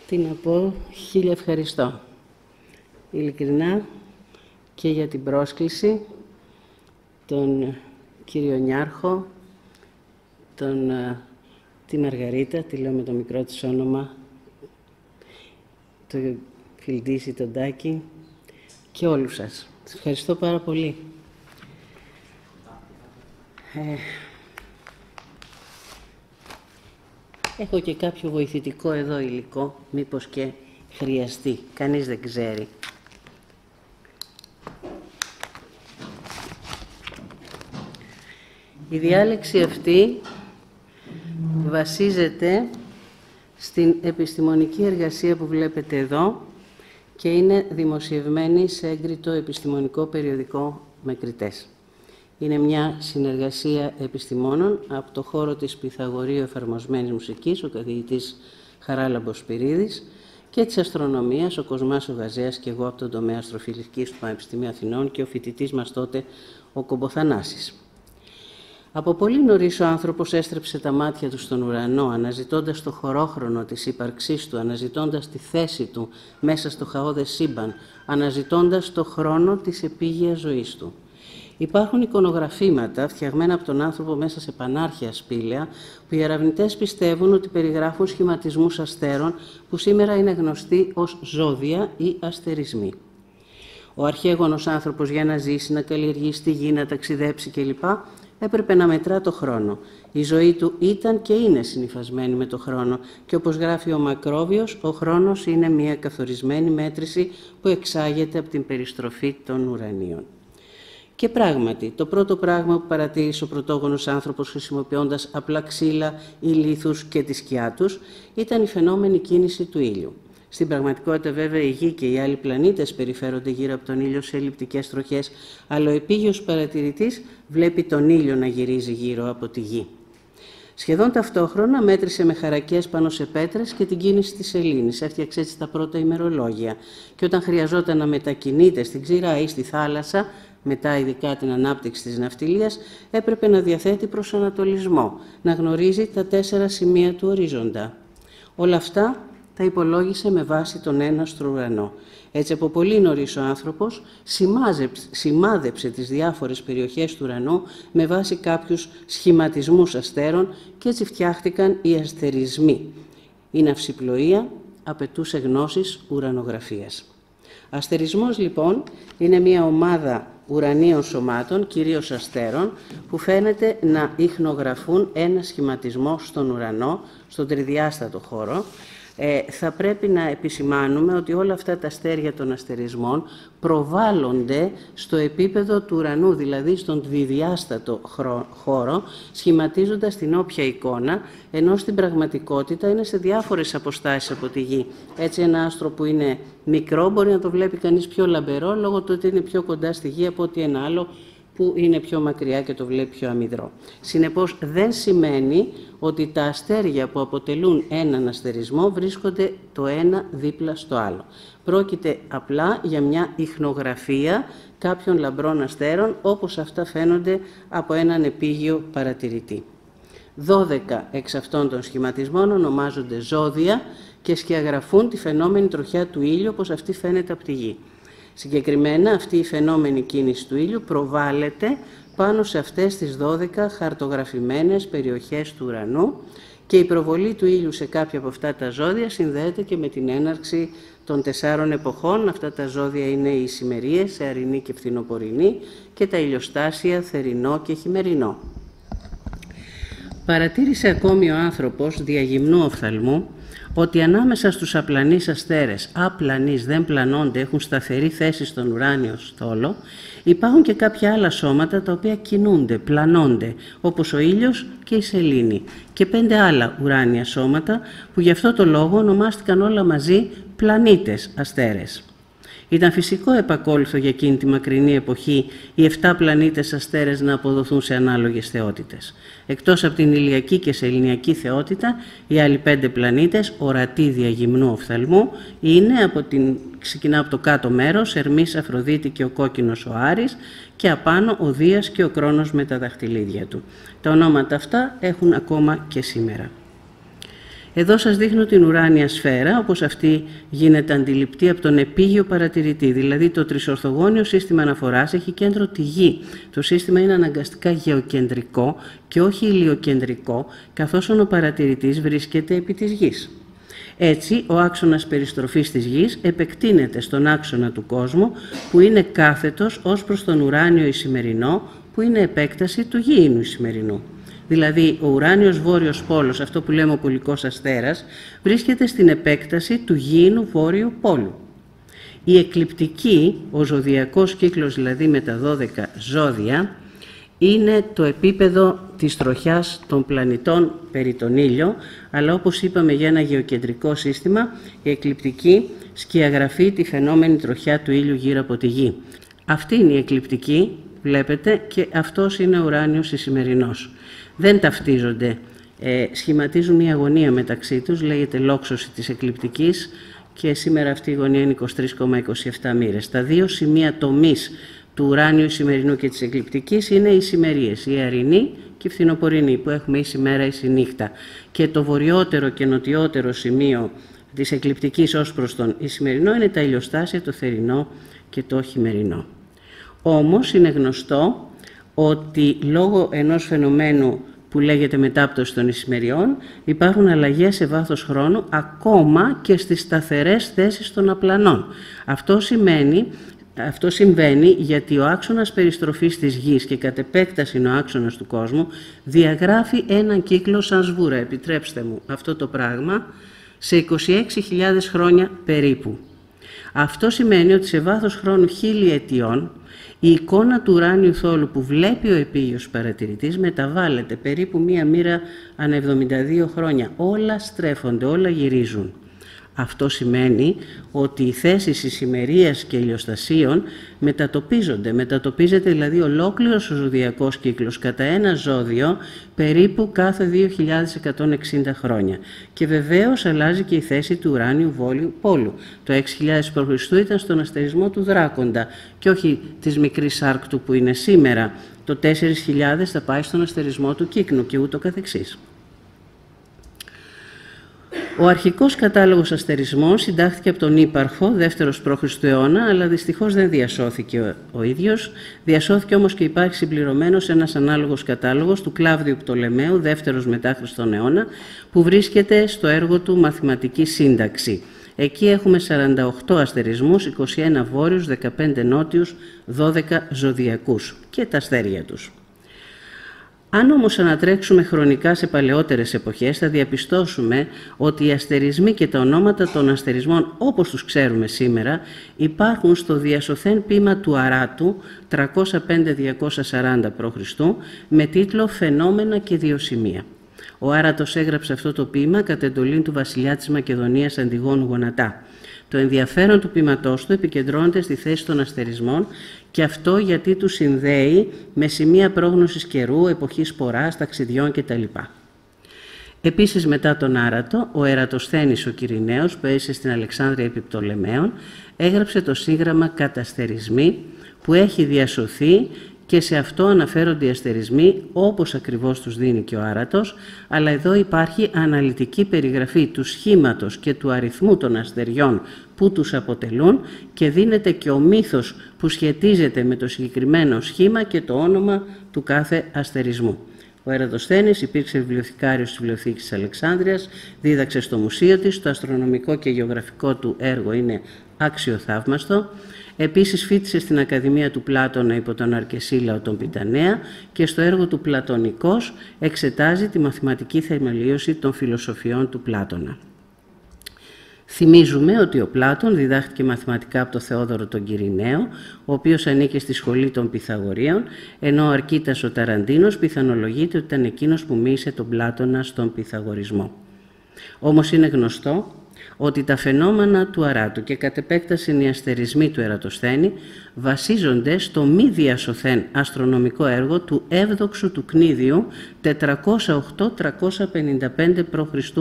Τι να πω, χίλια ευχαριστώ. Ειλικρινά και για την πρόσκληση, τον κύριο Νιάρχο, τη Μαργαρίτα, τη λέω με το μικρό της όνομα, το Φιλντίση, τον Τάκη και όλους σας. Σας ευχαριστώ πάρα πολύ. Έχω και κάποιο βοηθητικό εδώ υλικό, μήπως και χρειαστεί. Κανείς δεν ξέρει. Η διάλεξη αυτή βασίζεται στην επιστημονική εργασία που βλέπετε εδώ και είναι δημοσιευμένη σε έγκριτο επιστημονικό περιοδικό Μεκριτές. Είναι μια συνεργασία επιστημόνων από το χώρο της Πυθαγορείου εφαρμοσμένης μουσικής, ο καθηγητής Χαράλαμπος Σπυρίδης, και της αστρονομίας, ο Κοσμάς ο Γαζέας και εγώ από τον τομέα αστροφυσικής του Πανεπιστημίου Αθηνών και ο φοιτητής μας τότε, ο Κομποθανάσης. Από πολύ νωρίς ο άνθρωπος έστρεψε τα μάτια του στον ουρανό, αναζητώντας το χωρόχρονο της ύπαρξής του, αναζητώντας τη θέση του μέσα στο χαόδες σύμπαν, αναζητώντας το χρόνο της επίγειας ζωής του. Υπάρχουν εικονογραφήματα φτιαγμένα από τον άνθρωπο μέσα σε πανάρχια σπήλαια, που οι ερευνητές πιστεύουν ότι περιγράφουν σχηματισμούς αστέρων που σήμερα είναι γνωστοί ως ζώδια ή αστερισμοί. Ο αρχαίγονος άνθρωπος, για να ζήσει, να καλλιεργήσει τη γη, να ταξιδέψει κλπ., έπρεπε να μετρά το χρόνο. Η ζωή του ήταν και είναι συνυφασμένη με το χρόνο και όπως γράφει ο Μακρόβιος, ο χρόνος είναι μια καθορισμένη μέτρηση που εξάγεται από την περιστροφή των ουρανίων. Και πράγματι, το πρώτο πράγμα που παρατήρησε ο πρωτόγονος άνθρωπος χρησιμοποιώντας απλά ξύλα, ηλίθους και τη σκιά τους ήταν η φαινόμενη κίνηση του ήλιου. Στην πραγματικότητα, βέβαια, η Γη και οι άλλοι πλανήτες περιφέρονται γύρω από τον ήλιο σε ελλειπτικές τροχές, αλλά ο επίγειος παρατηρητής βλέπει τον ήλιο να γυρίζει γύρω από τη Γη. Σχεδόν ταυτόχρονα μέτρησε με χαρακές πάνω σε πέτρες και την κίνηση της σελήνης. Έφτιαξε έτσι τα πρώτα ημερολόγια. Και όταν χρειαζόταν να μετακινείται στην ξηρά ή στη θάλασσα, μετά ειδικά την ανάπτυξη της ναυτιλίας, έπρεπε να διαθέτει προσανατολισμό, να γνωρίζει τα 4 σημεία του ορίζοντα. Όλα αυτά τα υπολόγισε με βάση τον έναστρο ουρανό. Έτσι, από πολύ νωρίς ο άνθρωπος σημάδεψε τις διάφορες περιοχές του ουρανού με βάση κάποιους σχηματισμούς αστέρων και έτσι φτιάχτηκαν οι αστερισμοί. Η ναυσιπλοεία απαιτούσε γνώσεις ουρανογραφίας. Αστερισμός, λοιπόν, είναι μια ομάδα ουρανίων σωμάτων, κυρίως αστέρων, που φαίνεται να ιχνογραφούν ένα σχηματισμό στον ουρανό, στον τριδιάστατο χώρο. Θα πρέπει να επισημάνουμε ότι όλα αυτά τα αστέρια των αστερισμών προβάλλονται στο επίπεδο του ουρανού, δηλαδή στον διδιάστατο χώρο, σχηματίζοντας την όποια εικόνα, ενώ στην πραγματικότητα είναι σε διάφορες αποστάσεις από τη Γη. Έτσι, ένα άστρο που είναι μικρό μπορεί να το βλέπει κανείς πιο λαμπερό, λόγω του ότι είναι πιο κοντά στη Γη από ότι ένα άλλο που είναι πιο μακριά και το βλέπει πιο αμυδρό. Συνεπώς, δεν σημαίνει ότι τα αστέρια που αποτελούν έναν αστερισμό βρίσκονται το ένα δίπλα στο άλλο. Πρόκειται απλά για μια ιχνογραφία κάποιων λαμπρών αστέρων, όπως αυτά φαίνονται από έναν επίγειο παρατηρητή. 12 εξ αυτών των σχηματισμών ονομάζονται ζώδια και σκιαγραφούν τη φαινόμενη τροχιά του ήλιου, όπως αυτή φαίνεται από τη Γη. Συγκεκριμένα, αυτή η φαινόμενη κίνηση του ήλιου προβάλλεται πάνω σε αυτές τις 12 χαρτογραφημένες περιοχές του ουρανού και η προβολή του ήλιου σε κάποια από αυτά τα ζώδια συνδέεται και με την έναρξη των 4 εποχών. Αυτά τα ζώδια είναι οι ησημερίες, αερινή και φθινοπορεινή, και τα ηλιοστάσια, θερινό και χειμερινό. Παρατήρησε ακόμη ο άνθρωπος διαγυμνού οφθαλμού ότι ανάμεσα στους απλανείς αστέρες, απλανείς δεν πλανώνται, έχουν σταθερή θέση στον ουράνιο στόλο, υπάρχουν και κάποια άλλα σώματα τα οποία κινούνται, πλανώνται, όπως ο ήλιος και η σελήνη, και 5 άλλα ουράνια σώματα που γι' αυτό το λόγο ονομάστηκαν όλα μαζί πλανήτες αστέρες. Ήταν φυσικό επακόλουθο για εκείνη τη μακρινή εποχή οι 7 πλανήτες αστέρες να αποδοθούν σε ανάλογες θεότητες. Εκτός από την ηλιακή και σεληνιακή θεότητα, οι άλλοι 5 πλανήτες, ορατοί διαγυμνού οφθαλμού, είναι ξεκινά από το κάτω μέρος, Ερμής, Αφροδίτη και ο κόκκινος ο Άρης, και απάνω ο Δίας και ο Κρόνος με τα δαχτυλίδια του. Τα ονόματα αυτά έχουν ακόμα και σήμερα. Εδώ σας δείχνω την ουράνια σφαίρα, όπως αυτή γίνεται αντιληπτή από τον επίγειο παρατηρητή. Δηλαδή το τρισορθογώνιο σύστημα αναφοράς έχει κέντρο τη Γη. Το σύστημα είναι αναγκαστικά γεωκεντρικό και όχι ηλιοκεντρικό, καθώς ο παρατηρητής βρίσκεται επί της Γης. Έτσι, ο άξονας περιστροφής της Γης επεκτείνεται στον άξονα του κόσμου, που είναι κάθετος ως προς τον ουράνιο Ισημερινό, που είναι επέκταση του γήινου Ισημερινού. Δηλαδή, ο ουράνιος βόρειος πόλος, αυτό που λέμε ο πολικός αστέρας, βρίσκεται στην επέκταση του γήινου βόρειου πόλου. Η εκλιπτική, ο ζωδιακός κύκλος δηλαδή με τα 12 ζώδια, είναι το επίπεδο της τροχιάς των πλανητών περί τον ήλιο, αλλά όπως είπαμε για ένα γεωκεντρικό σύστημα, η εκλιπτική σκιαγραφεί τη φαινόμενη τροχιά του ήλιου γύρω από τη Γη. Αυτή είναι η εκλιπτική, βλέπετε, και αυτός είναι ο ουράνιος Ισημερινός. Δεν ταυτίζονται, σχηματίζουν μια γωνία μεταξύ τους, λέγεται λόξωση της εκλιπτικής και σήμερα αυτή η γωνία είναι 23,27 μοίρες. Τα δύο σημεία τομής του ουράνιου Ισημερινού και της εκλιπτικής είναι οι Ισημερίες, η αρινή και η φθινοπορεινή, που έχουμε ίση μέρα, ίση νύχτα. Και το βορειότερο και νοτιότερο σημείο της εκλιπτικής ως προς τον Ισημερινό είναι τα ηλιοστάσια, το θερινό και το χειμερινό. Όμως είναι γνωστό ότι λόγω ενός φαινομένου που λέγεται μετάπτωση των Ισημεριών υπάρχουν αλλαγές σε βάθος χρόνου ακόμα και στις σταθερές θέσεις των απλανών. Αυτό συμβαίνει γιατί ο άξονας περιστροφής της Γης και κατ' επέκταση ο άξονας του κόσμου διαγράφει έναν κύκλο σαν σβούρα, επιτρέψτε μου αυτό το πράγμα, σε 26.000 χρόνια περίπου. Αυτό σημαίνει ότι σε βάθος χρόνου 1000 ετιών η εικόνα του ουράνιου θόλου που βλέπει ο επίγειος παρατηρητής μεταβάλλεται περίπου μία μοίρα ανά 72 χρόνια. Όλα στρέφονται, όλα γυρίζουν. Αυτό σημαίνει ότι οι θέσεις Ισημερίας και ηλιοστασίων μετατοπίζεται δηλαδή ολόκληρος ο ζωδιακός κύκλος κατά ένα ζώδιο περίπου κάθε 2.160 χρόνια. Και βεβαίως αλλάζει και η θέση του ουράνιου βόρειου πόλου. Το 6.000 π.Χ. ήταν στον αστερισμό του Δράκοντα και όχι της μικρής Άρκτου που είναι σήμερα. Το 4.000 θα πάει στον αστερισμό του Κύκνου και ούτω καθεξής. Ο αρχικός κατάλογος αστερισμών συντάχθηκε από τον Ύπαρχο, 2ο π.Χ. αιώνα, αλλά δυστυχώς δεν διασώθηκε ο ίδιος. Διασώθηκε όμως και υπάρχει συμπληρωμένος ένας ανάλογος κατάλογος του Κλάβδιου Πτολεμαίου, 2ος μετά Χριστόν αιώνα, που βρίσκεται στο έργο του Μαθηματική Σύνταξη. Εκεί έχουμε 48 αστερισμούς, 21 βόρειους, 15 νότιους, 12 ζωδιακούς και τα αστέρια τους. Αν όμως ανατρέξουμε χρονικά σε παλαιότερες εποχές, θα διαπιστώσουμε ότι οι αστερισμοί και τα ονόματα των αστερισμών, όπως τους ξέρουμε σήμερα, υπάρχουν στο διασωθέν ποίημα του Αράτου, 305-240 π.Χ., με τίτλο «Φαινόμενα και Διοσημεία». Ο Άρατος έγραψε αυτό το ποίημα κατ' εντολή του βασιλιά της Μακεδονίας Αντιγόνου Γονατά. Το ενδιαφέρον του ποίηματός του επικεντρώνεται στη θέση των αστερισμών και αυτό γιατί του συνδέει με σημεία πρόγνωσης καιρού, εποχής σποράς, ταξιδιών κτλ. Επίσης μετά τον Άρατο, ο Ερατοσθένης ο Κυρηναίος, που έζησε στην Αλεξάνδρεια επί Πτολεμαίων, έγραψε το σύγγραμμα «Καταστερισμοί» που έχει διασωθεί και σε αυτό αναφέρονται οι αστερισμοί όπως ακριβώς τους δίνει και ο Άρατος, αλλά εδώ υπάρχει αναλυτική περιγραφή του σχήματος και του αριθμού των αστεριών που τους αποτελούν και δίνεται και ο μύθος που σχετίζεται με το συγκεκριμένο σχήμα και το όνομα του κάθε αστερισμού. Ο Ερατοσθένης υπήρξε βιβλιοθηκάριος της Βιβλιοθήκης της Αλεξάνδρειας, δίδαξε στο μουσείο της, το αστρονομικό και γεωγραφικό του έργο είναι αξιοθαύμαστο. Επίσης φοιτησε στην Ακαδημία του Πλάτωνα υπό τον Αρκεσίλαο τον Πιτανέα και στο έργο του Πλατωνικός εξετάζει τη μαθηματική θεμελίωση των φιλοσοφιών του Πλάτωνα. Θυμίζουμε ότι ο Πλάτων διδάχτηκε μαθηματικά από τον Θεόδωρο τον Κυρηναίο, ο οποίος ανήκε στη σχολή των Πυθαγορείων, ενώ ο Αρκίτας ο Ταραντίνος πιθανολογείται ότι ήταν εκείνος που μοίησε τον Πλάτωνα στον Πυθαγορισμό. Όμως είναι γνωστό ότι τα φαινόμενα του Αράτου και κατ' επέκταση οι αστερισμοί του Ερατοσθένη βασίζονται στο μη διασωθέν αστρονομικό έργο του Εύδοξου του Κνίδιου 408-355 π.Χ.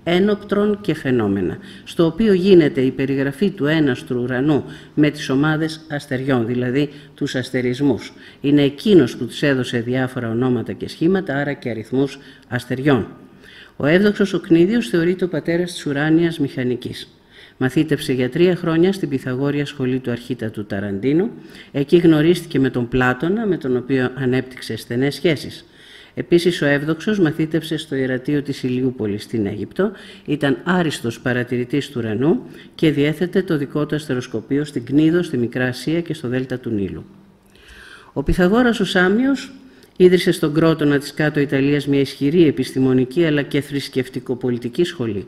Ένοπτρον και φαινόμενα, στο οποίο γίνεται η περιγραφή του έναστρου ουρανού με τις ομάδες αστεριών, δηλαδή τους αστερισμούς. Είναι εκείνος που τους έδωσε διάφορα ονόματα και σχήματα, άρα και αριθμούς αστεριών. Ο Εύδοξος ο Κνίδιος θεωρείται ο πατέρας της ουράνιας μηχανικής. Μαθήτευσε για 3 χρόνια στην Πυθαγόρια σχολή του αρχίτατου Ταραντίνου. Εκεί γνωρίστηκε με τον Πλάτωνα, με τον οποίο ανέπτυξε στενές σχέσεις. Επίσης, ο Εύδοξος μαθήτευσε στο ιερατείο της Ηλιούπολης στην Αίγυπτο, ήταν άριστος παρατηρητής του ουρανού και διέθετε το δικό του αστεροσκοπείο στην Κνίδο, στη Μικρά Ασία και στο Δέλτα του Νείλου. Ο Πυθαγόρας ο Σάμιος ίδρυσε στον Κρότονα της Κάτω Ιταλίας μια ισχυρή επιστημονική αλλά και θρησκευτικοπολιτική σχολή.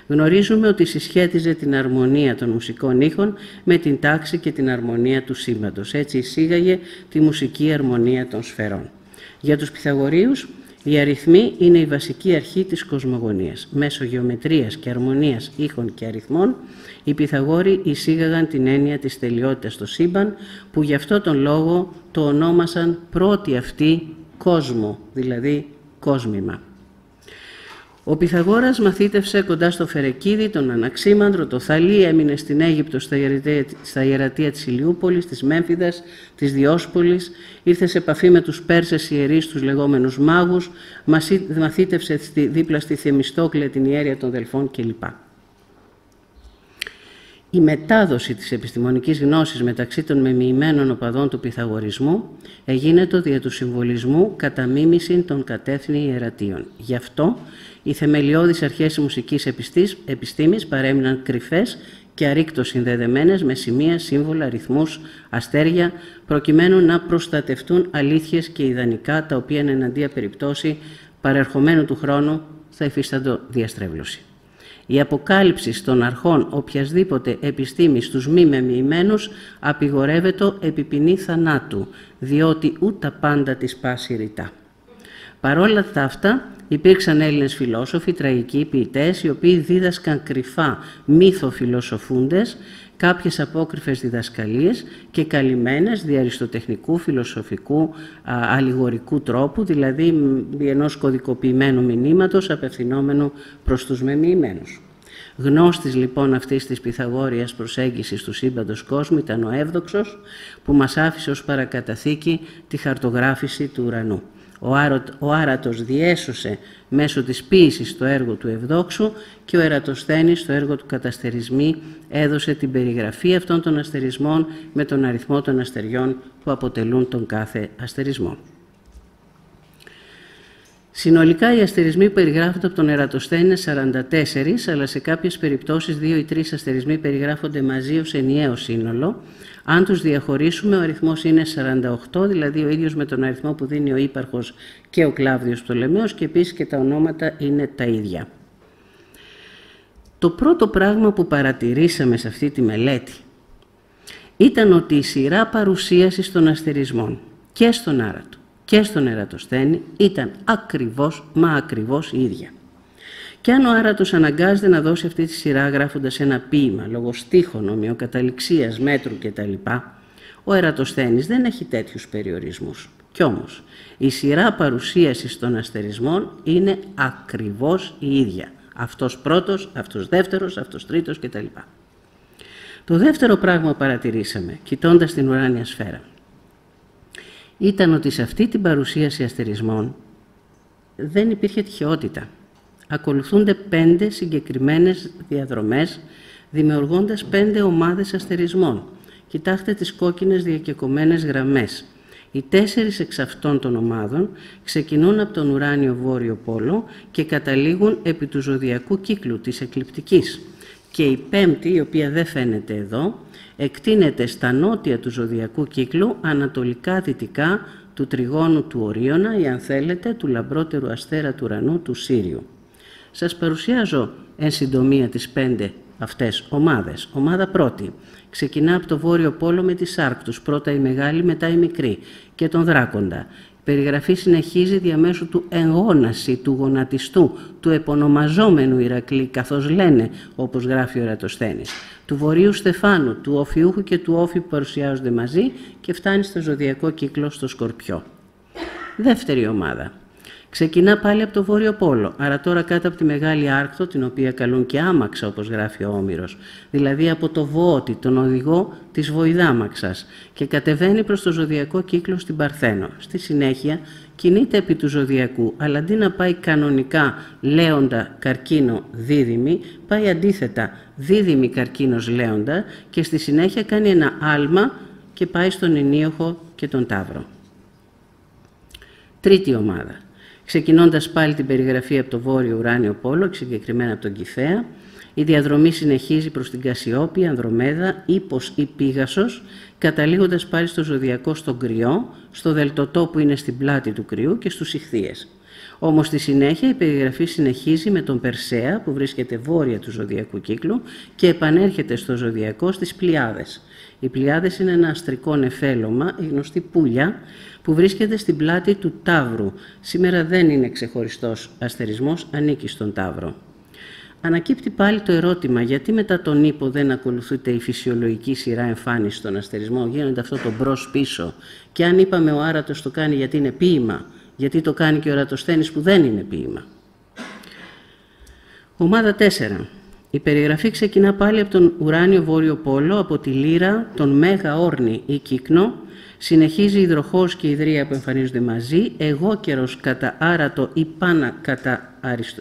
Γνωρίζουμε ότι συσχέτιζε την αρμονία των μουσικών ήχων με την τάξη και την αρμονία του σύμπαντος. Έτσι εισήγαγε τη μουσική αρμονία των σφαιρών. Για τους Πυθαγορείους, οι αριθμοί είναι η βασική αρχή της κοσμογονίας. Μέσω γεωμετρίας και αρμονίας ήχων και αριθμών, οι Πυθαγόροι εισήγαγαν την έννοια της τελειότητας στο σύμπαν, που γι' αυτό τον λόγο το ονόμασαν πρώτη αυτή κόσμο, δηλαδή κόσμημα. Ο Πυθαγόρας μαθήτευσε κοντά στο Φερεκίδη, τον Αναξίμανδρο, το Θαλή, έμεινε στην Αίγυπτο στα ιερατεία της Ηλιούπολης, της Μέμφυδας, της Διόσπολης, ήρθε σε επαφή με τους Πέρσες ιερείς, τους λεγόμενους μάγους, μαθήτευσε δίπλα στη Θεμιστόκλεια, την ιέρεια των Δελφών κλπ. Η μετάδοση της επιστημονικής γνώσης μεταξύ των μεμοιημένων οπαδών του Πυθαγορισμού εγίνετο δια του συμβολισμού κατά μίμηση των κατεύθυνοι ιερατείων. Γι' αυτό οι θεμελιώδεις αρχές της μουσικής επιστήμης παρέμειναν κρυφές και αρρήκτως συνδεδεμένες με σημεία, σύμβολα, αριθμούς, αστέρια, προκειμένου να προστατευτούν αλήθειες και ιδανικά, τα οποία εναντία περιπτώσει παρερχομένου του χρόνου θα υφίσταντο διαστρέβλωση. Η αποκάλυψη των αρχών οποιασδήποτε επιστήμης στους μη μεμοιημένους απειγορεύεται επί ποινή θανάτου, διότι ούτε πάντα της πάση ρητά. Παρόλα αυτά, υπήρξαν Έλληνες φιλόσοφοι, τραγικοί, ποιητές, οι οποίοι δίδασκαν κρυφά μύθο-φιλοσοφούντες κάποιες απόκρυφες διδασκαλίες και καλυμμένες δι' αριστοτεχνικού, φιλοσοφικού, αλληγορικού τρόπου, δηλαδή ενός κωδικοποιημένου μηνύματος απευθυνόμενου προς τους μεμοιημένους. Γνώστης λοιπόν αυτής της Πυθαγόριας προσέγγισης του σύμπαντος κόσμου ήταν ο Εύδοξος, που μας άφησε ως παρακαταθήκη τη χαρτογράφηση του ουρανού. Ο Άρατος διέσωσε μέσω της ποίησης το έργο του Ευδόξου και ο Ερατοσθένης στο έργο του Καταστερισμοί έδωσε την περιγραφή αυτών των αστερισμών με τον αριθμό των αστεριών που αποτελούν τον κάθε αστερισμό. Συνολικά οι αστερισμοί που περιγράφονται από τον Ερατοσθένη είναι 44, αλλά σε κάποιες περιπτώσεις 2 ή 3 αστερισμοί περιγράφονται μαζί ως ενιαίο σύνολο. Αν τους διαχωρίσουμε, ο αριθμός είναι 48, δηλαδή ο ίδιος με τον αριθμό που δίνει ο ύπαρχος και ο Κλάβδιος Πτολεμαίος, και επίσης και τα ονόματα είναι τα ίδια. Το πρώτο πράγμα που παρατηρήσαμε σε αυτή τη μελέτη ήταν ότι η σειρά παρουσίασης των αστερισμών και στον Άρατο και στον Ερατοσθένη ήταν ακριβώς η ίδια. Και αν ο Άρατος αναγκάζεται να δώσει αυτή τη σειρά γράφοντας ένα ποίημα λόγω στίχων, ομοιοκαταληξίας, μέτρου κτλ., ο Ερατοσθένης δεν έχει τέτοιους περιορισμούς. Κι όμως η σειρά παρουσίασης των αστερισμών είναι ακριβώς η ίδια. Αυτός πρώτος, αυτός δεύτερος, αυτός τρίτος κτλ. Το δεύτερο πράγμα που παρατηρήσαμε, κοιτώντας την ουράνια σφαίρα, ήταν ότι σε αυτή την παρουσίαση αστερισμών δεν υπήρχε τυχαιότητα. Ακολουθούνται 5 συγκεκριμένες διαδρομές, δημιουργώντας 5 ομάδες αστερισμών. Κοιτάξτε τις κόκκινες διακεκομμένες γραμμές. Οι 4 εξ αυτών των ομάδων ξεκινούν από τον ουράνιο βόρειο πόλο και καταλήγουν επί του ζωδιακού κύκλου της εκλιπτικής. Και η 5η, η οποία δεν φαίνεται εδώ, εκτείνεται στα νότια του ζωδιακού κύκλου, ανατολικά-δυτικά του τριγώνου του Ορίωνα ή, αν θέλετε, του λαμπρότερου αστέρα του ουρανού του Σύριου. Σας παρουσιάζω εν συντομία τις 5 αυτές ομάδες. Ομάδα πρώτη ξεκινά από το βόρειο πόλο με τις Άρκτους, πρώτα η μεγάλη, μετά η μικρή, και τον Δράκοντα. Η περιγραφή συνεχίζει διαμέσου του εγώναση, του γονατιστού, του επωνομαζόμενου Ηρακλή, καθώς λένε, όπως γράφει ο Ερατοσθένης, του βορείου Στεφάνου, του Οφιούχου και του Όφη που παρουσιάζονται μαζί και φτάνει στο ζωδιακό κύκλο στο Σκορπιό. Δεύτερη ομάδα. Ξεκινά πάλι από το Βόρειο Πόλο, άρα τώρα κάτω από τη Μεγάλη Άρκτο, την οποία καλούν και άμαξα, όπως γράφει ο Όμηρος, δηλαδή από το Βοότη, τον οδηγό της Βοηδάμαξας, και κατεβαίνει προς το ζωδιακό κύκλο στην Παρθένο. Στη συνέχεια κινείται επί του ζωδιακού, αλλά αντί να πάει κανονικά Λέοντα, Καρκίνο, Δίδυμη, πάει αντίθετα Δίδυμη, Καρκίνος, Λέοντα, και στη συνέχεια κάνει ένα άλμα και πάει στον Ενίοχο και τον Ταύρο. Τρίτη ομάδα. Ξεκινώντας πάλι την περιγραφή από το Βόρειο Ουράνιο Πόλο, συγκεκριμένα από τον Κυθέα, η διαδρομή συνεχίζει προς την Κασιόπη, Ανδρομέδα, Ίππος ή Πήγασος, καταλήγοντας πάλι στο ζωδιακό στον Κριό, στο Δελτωτό που είναι στην πλάτη του Κριού και στους Ιχθύες. Όμως στη συνέχεια η περιγραφή συνεχίζει με τον Περσέα που βρίσκεται βόρεια του ζωδιακού κύκλου και επανέρχεται στο ζωδιακό στις Πλιάδες. Οι Πλιάδες είναι ένα αστρικό νεφέλωμα, η γνωστή Πούλια, που βρίσκεται στην πλάτη του Ταύρου. Σήμερα δεν είναι ξεχωριστός αστερισμός, ανήκει στον Ταύρο. Ανακύπτει πάλι το ερώτημα, γιατί μετά τον Ίππο δεν ακολουθείται η φυσιολογική σειρά εμφάνιση στον αστερισμό, γίνεται αυτό το μπρος-πίσω, και αν είπαμε ο Άρατος το κάνει γιατί είναι ποίημα, γιατί το κάνει και ο Ερατοσθένης που δεν είναι ποίημα. Ομάδα 4. Η περιγραφή ξεκινά πάλι από τον Ουράνιο Βόρειο Πόλο, από τη Λύρα, τον Μέγα Όρνη ή Κύκνο, συνεχίζει η Υδροχόος και η Ιδρία που εμφανίζονται μαζί, Εγώκερος κατά Άρατο ή Πάνα κατά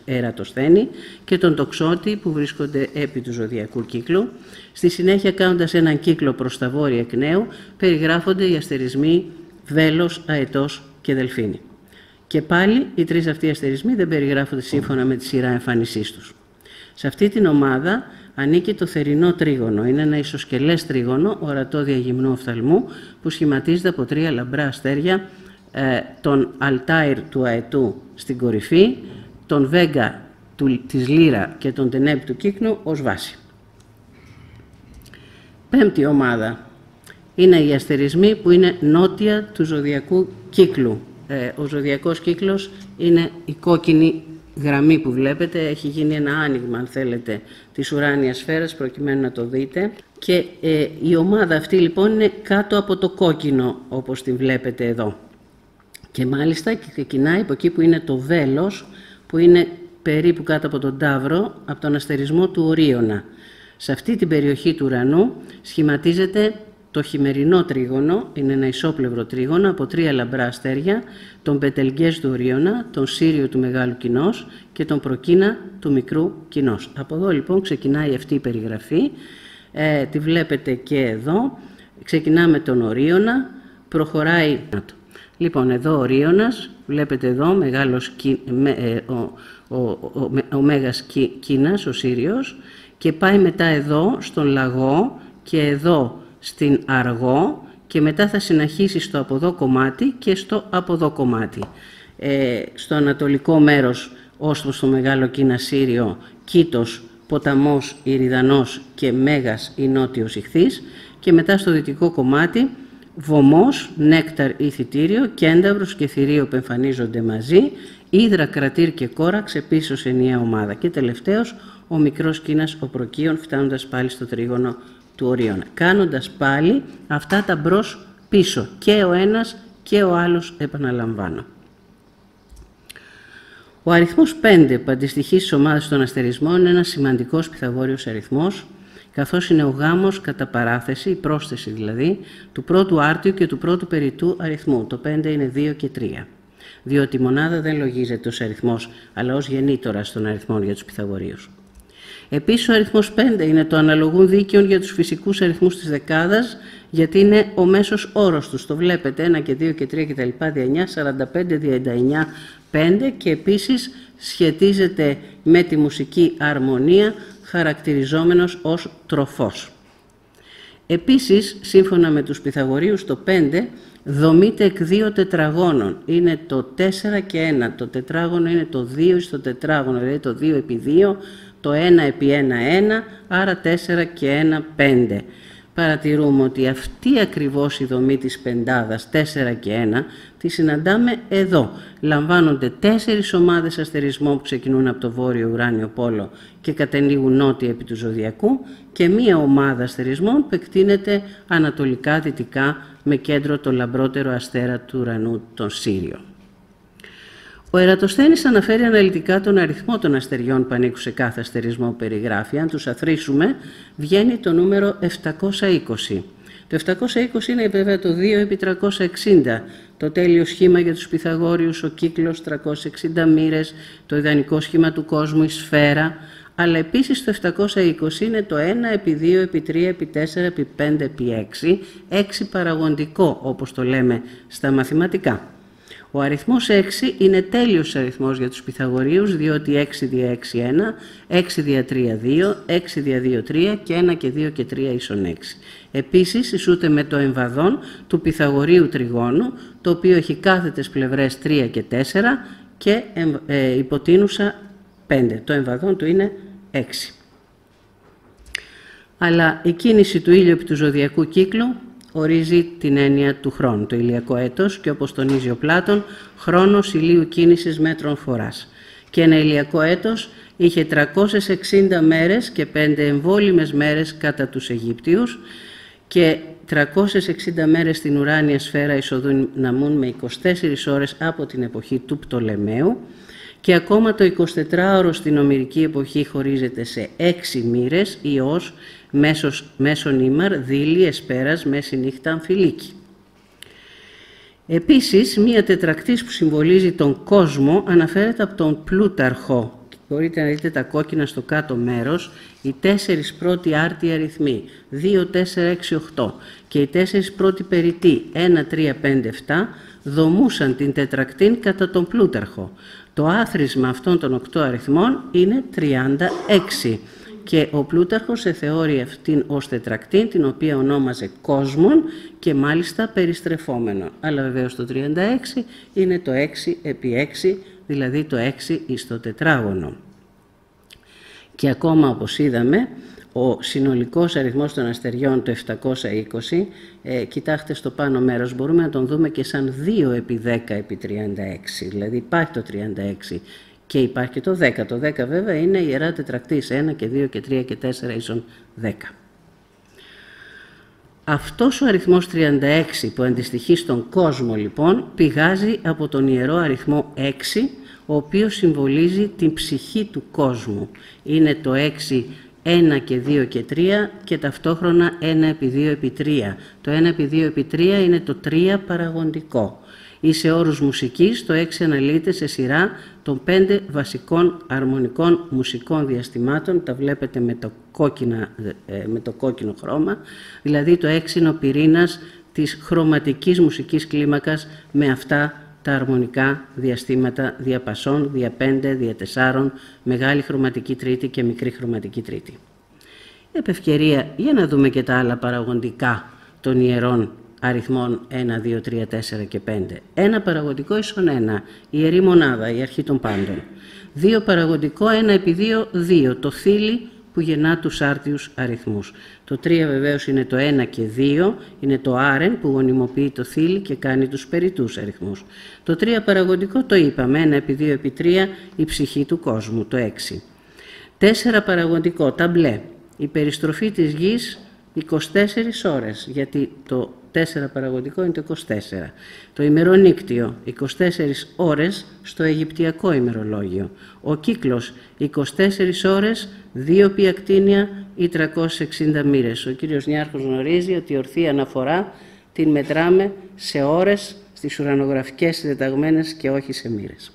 Ερατοσθένη και τον Τοξότη που βρίσκονται επί του ζωδιακού κύκλου. Στη συνέχεια, κάνοντας έναν κύκλο προς τα βόρεια εκ νέου, περιγράφονται οι αστερισμοί Βέλος, Αετός και Δελφίνη. Και πάλι οι τρεις αυτοί αστερισμοί δεν περιγράφονται σύμφωνα με τη σειρά εμφάνισής τους. Σε αυτή την ομάδα ανήκει το θερινό τρίγωνο. Είναι ένα ισοσκελές τρίγωνο, ορατό διαγυμνού οφθαλμού, που σχηματίζεται από τρία λαμπρά αστέρια, τον Αλτάιρ του Αετού στην κορυφή, τον Βέγγα της Λύρα και τον Τενέπ του Κύκνου ως βάση. Πέμπτη ομάδα είναι οι αστερισμοί που είναι νότια του ζωδιακού κύκλου. Ο ζωδιακός κύκλος είναι η κόκκινη γραμμή που βλέπετε, έχει γίνει ένα άνοιγμα αν θέλετε της ουράνιας σφαίρας προκειμένου να το δείτε, και η ομάδα αυτή λοιπόν είναι κάτω από το κόκκινο όπως την βλέπετε εδώ, και μάλιστα ξεκινάει από εκεί που είναι το Βέλος, που είναι περίπου κάτω από τον Ταύρο, από τον αστερισμό του Ορίωνα. Σε αυτή την περιοχή του ουρανού σχηματίζεται το χειμερινό τρίγωνο, είναι ένα ισόπλευρο τρίγωνο από τρία λαμπρά αστέρια, τον Πετελγκές του Ορίωνα, τον Σύριο του Μεγάλου Κοινός και τον Προκίνα του Μικρού Κοινός. Από εδώ λοιπόν ξεκινάει αυτή η περιγραφή, τη βλέπετε και εδώ, ξεκινά με τον Ορίωνα, προχωράει. Λοιπόν, εδώ ο Ορίωνας, βλέπετε εδώ, ο Μέγας Κίνας, ο Σύριος, και πάει μετά εδώ στον Λαγό και εδώ στην Αργό, και μετά θα συνεχίσει στο από εδώ κομμάτι και στο από εδώ κομμάτι. Στο ανατολικό μέρος, ως στο Μεγάλο Κίνα Σύριο, Κήτος, Ποταμός, Ηριδανός και Μέγας ή Νότιος Ιχθύς, και μετά στο δυτικό κομμάτι Βωμός, Νέκταρ ή Θητήριο, Κένταυρος και Θηρίο που εμφανίζονται μαζί, Ύδρα, Κρατήρ και Κόραξ επίσης ως ενιαία ομάδα, και τελευταίος ο μικρός Κίνας, ο Προκίων, φτάνοντας πάλι στο τρίγωνο του Ορίωνα, κάνοντας πάλι αυτά τα μπρος πίσω, και ο ένας και ο άλλος, επαναλαμβάνω. Ο αριθμός 5 που αντιστοιχεί στις ομάδες των αστερισμών είναι ένας σημαντικός Πυθαγόριος αριθμός, καθώς είναι ο γάμος κατά παράθεση, η πρόσθεση δηλαδή, του πρώτου άρτιου και του πρώτου περιττού αριθμού. Το 5 είναι 2 και 3, διότι η μονάδα δεν λογίζεται ως αριθμός, αλλά ως γεννήτορας των αριθμών για τους Πυθαγορείους. Επίσης, ο αριθμός 5 είναι το αναλογούν δίκαιον για τους φυσικούς αριθμούς της δεκάδας, γιατί είναι ο μέσος όρος τους. Το βλέπετε, 1 και 2 και 3 και τα λοιπά, δια 9, 45 δια 99, 5, και επίσης σχετίζεται με τη μουσική αρμονία, χαρακτηριζόμενος ως τροφός. Επίσης, σύμφωνα με τους Πυθαγορείους, το 5 δομείται εκ δύο τετραγώνων. Είναι το 4 και 1. Το τετράγωνο είναι το 2 στο τετράγωνο, δηλαδή το 2 επί 2, το 1 επί 1, 1, άρα 4 και 1, 5. Παρατηρούμε ότι αυτή ακριβώς η δομή της πεντάδας, 4 και 1, τη συναντάμε εδώ. Λαμβάνονται 4 ομάδες αστερισμών που ξεκινούν από το βόρειο ουράνιο πόλο και κατελήγουν νότια επί του ζωδιακού, και μία ομάδα αστερισμών που εκτείνεται ανατολικά-δυτικά με κέντρο το λαμπρότερο αστέρα του ουρανού, τον Σύριο. Ο Ερατοσθένης αναφέρει αναλυτικά τον αριθμό των αστεριών που ανήκουν σε κάθε αστερισμό που περιγράφει. Αν τους αθροίσουμε, βγαίνει το νούμερο 720. Το 720 είναι βέβαια το 2 επί 360, το τέλειο σχήμα για τους Πυθαγόριους, ο κύκλος, 360 μοίρες, το ιδανικό σχήμα του κόσμου, η σφαίρα, αλλά επίσης το 720 είναι το 1 επί 2 επί 3 επί 4 επί 5 επί 6, 6 παραγοντικό όπως το λέμε στα μαθηματικά. Ο αριθμός 6 είναι τέλειος αριθμός για τους Πυθαγορείους, διότι 6 δια 6 1, 6 δια 3 2, 6 δια 2 3 και 1 και 2 και 3 ίσον 6. Επίσης ισούται με το εμβαδόν του Πυθαγορείου τριγώνου, το οποίο έχει κάθετες πλευρές 3 και 4 και υποτείνουσα 5. Το εμβαδόν του είναι 6. Αλλά η κίνηση του ήλιου επί του ζωδιακού κύκλου ορίζει την έννοια του χρόνου, το ηλιακό έτος, και όπως τονίζει ο Πλάτων, χρόνος ηλίου κίνησης μέτρων φοράς. Και ένα ηλιακό έτος είχε 360 μέρες και 5 εμβόλυμες μέρες κατά τους Αιγύπτιους και 360 μέρες στην ουράνια σφαίρα ισοδυναμούν με 24 ώρες από την εποχή του Πτολεμαίου και ακόμα το 24ωρο στην ομηρική εποχή χωρίζεται σε 6 μοίρες, Ιός, μέσον ήμαρ, δίλη, εσπέρας, μέση νύχτα, αμφιλίκη. Επίσης, μία τετρακτής που συμβολίζει τον κόσμο αναφέρεται από τον Πλούταρχο. Μπορείτε να δείτε τα κόκκινα στο κάτω μέρος, οι 4 πρώτοι άρτιοι αριθμοί, 2, 4, 6, 8 και οι 4 πρώτοι περιττοί, 1, 3, 5, 7, δομούσαν την τετρακτήν κατά τον Πλούταρχο. Το άθροισμα αυτών των 8 αριθμών είναι 36 και ο Πλούταρχος εθεώρει αυτήν ως τετρακτήν, την οποία ονόμαζε κόσμον και μάλιστα περιστρεφόμενο. Αλλά βεβαίως το 36 είναι το 6 επί 6, δηλαδή το 6 εις το τετράγωνο. Και ακόμα, όπως είδαμε, ο συνολικός αριθμός των αστεριών, το 720, κοιτάξτε στο πάνω μέρος, μπορούμε να τον δούμε και σαν 2 επί 10 επί 36, δηλαδή υπάρχει το 36 και υπάρχει και το 10. Το 10 βέβαια είναι η ιερά τετρακτής, 1 και 2 και 3 και 4 ίσον 10. Αυτός ο αριθμός 36 που αντιστοιχεί στον κόσμο λοιπόν πηγάζει από τον ιερό αριθμό 6, ο οποίος συμβολίζει την ψυχή του κόσμου. Είναι το 6 1 και 2 και 3 και ταυτόχρονα 1 επί 2 επί 3. Το 1 επί 2 επί 3 είναι το 3 παραγοντικό. Ή σε όρους μουσικής το 6 αναλύεται σε σειρά των 5 βασικών αρμονικών μουσικών διαστημάτων, τα βλέπετε με το κόκκινο χρώμα, δηλαδή το 6 είναι ο πυρήνας της χρωματικής μουσικής κλίμακας με αυτά τα αρμονικά διαστήματα διαπασών, δια 5, δια 4, μεγάλη χρωματική τρίτη και μικρή χρωματική τρίτη. Επ' ευκαιρία, για να δούμε και τα άλλα παραγοντικά των ιερών αριθμών 1, 2, 3, 4 και 5. 1 παραγοντικό ίσον 1, η ιερή μονάδα, η αρχή των πάντων. 2 παραγοντικό, 1 επί 2, 2, το θήλυ που γεννά τους άρτιους αριθμούς. Το 3 βεβαίως είναι το 1 και 2, είναι το άρεν που γονιμοποιεί το θήλυ και κάνει τους περιττούς αριθμούς. Το 3 παραγοντικό το είπαμε, 1 επί 2 επί 3, η ψυχή του κόσμου, το 6. 4 παραγοντικό, τα μπλε, η περιστροφή της γης 24 ώρες, γιατί το 4 παραγοντικό είναι το 24. Το ημερονύκτιο, 24 ώρες στο αιγυπτιακό ημερολόγιο. Ο κύκλος, 24 ώρες, 2 πιακτίνια ή 360 μοίρες. Ο κύριος Νιάρχος γνωρίζει ότι η ορθή αναφορά την μετράμε σε ώρες στις ουρανογραφικές συντεταγμένες και όχι σε μοίρες.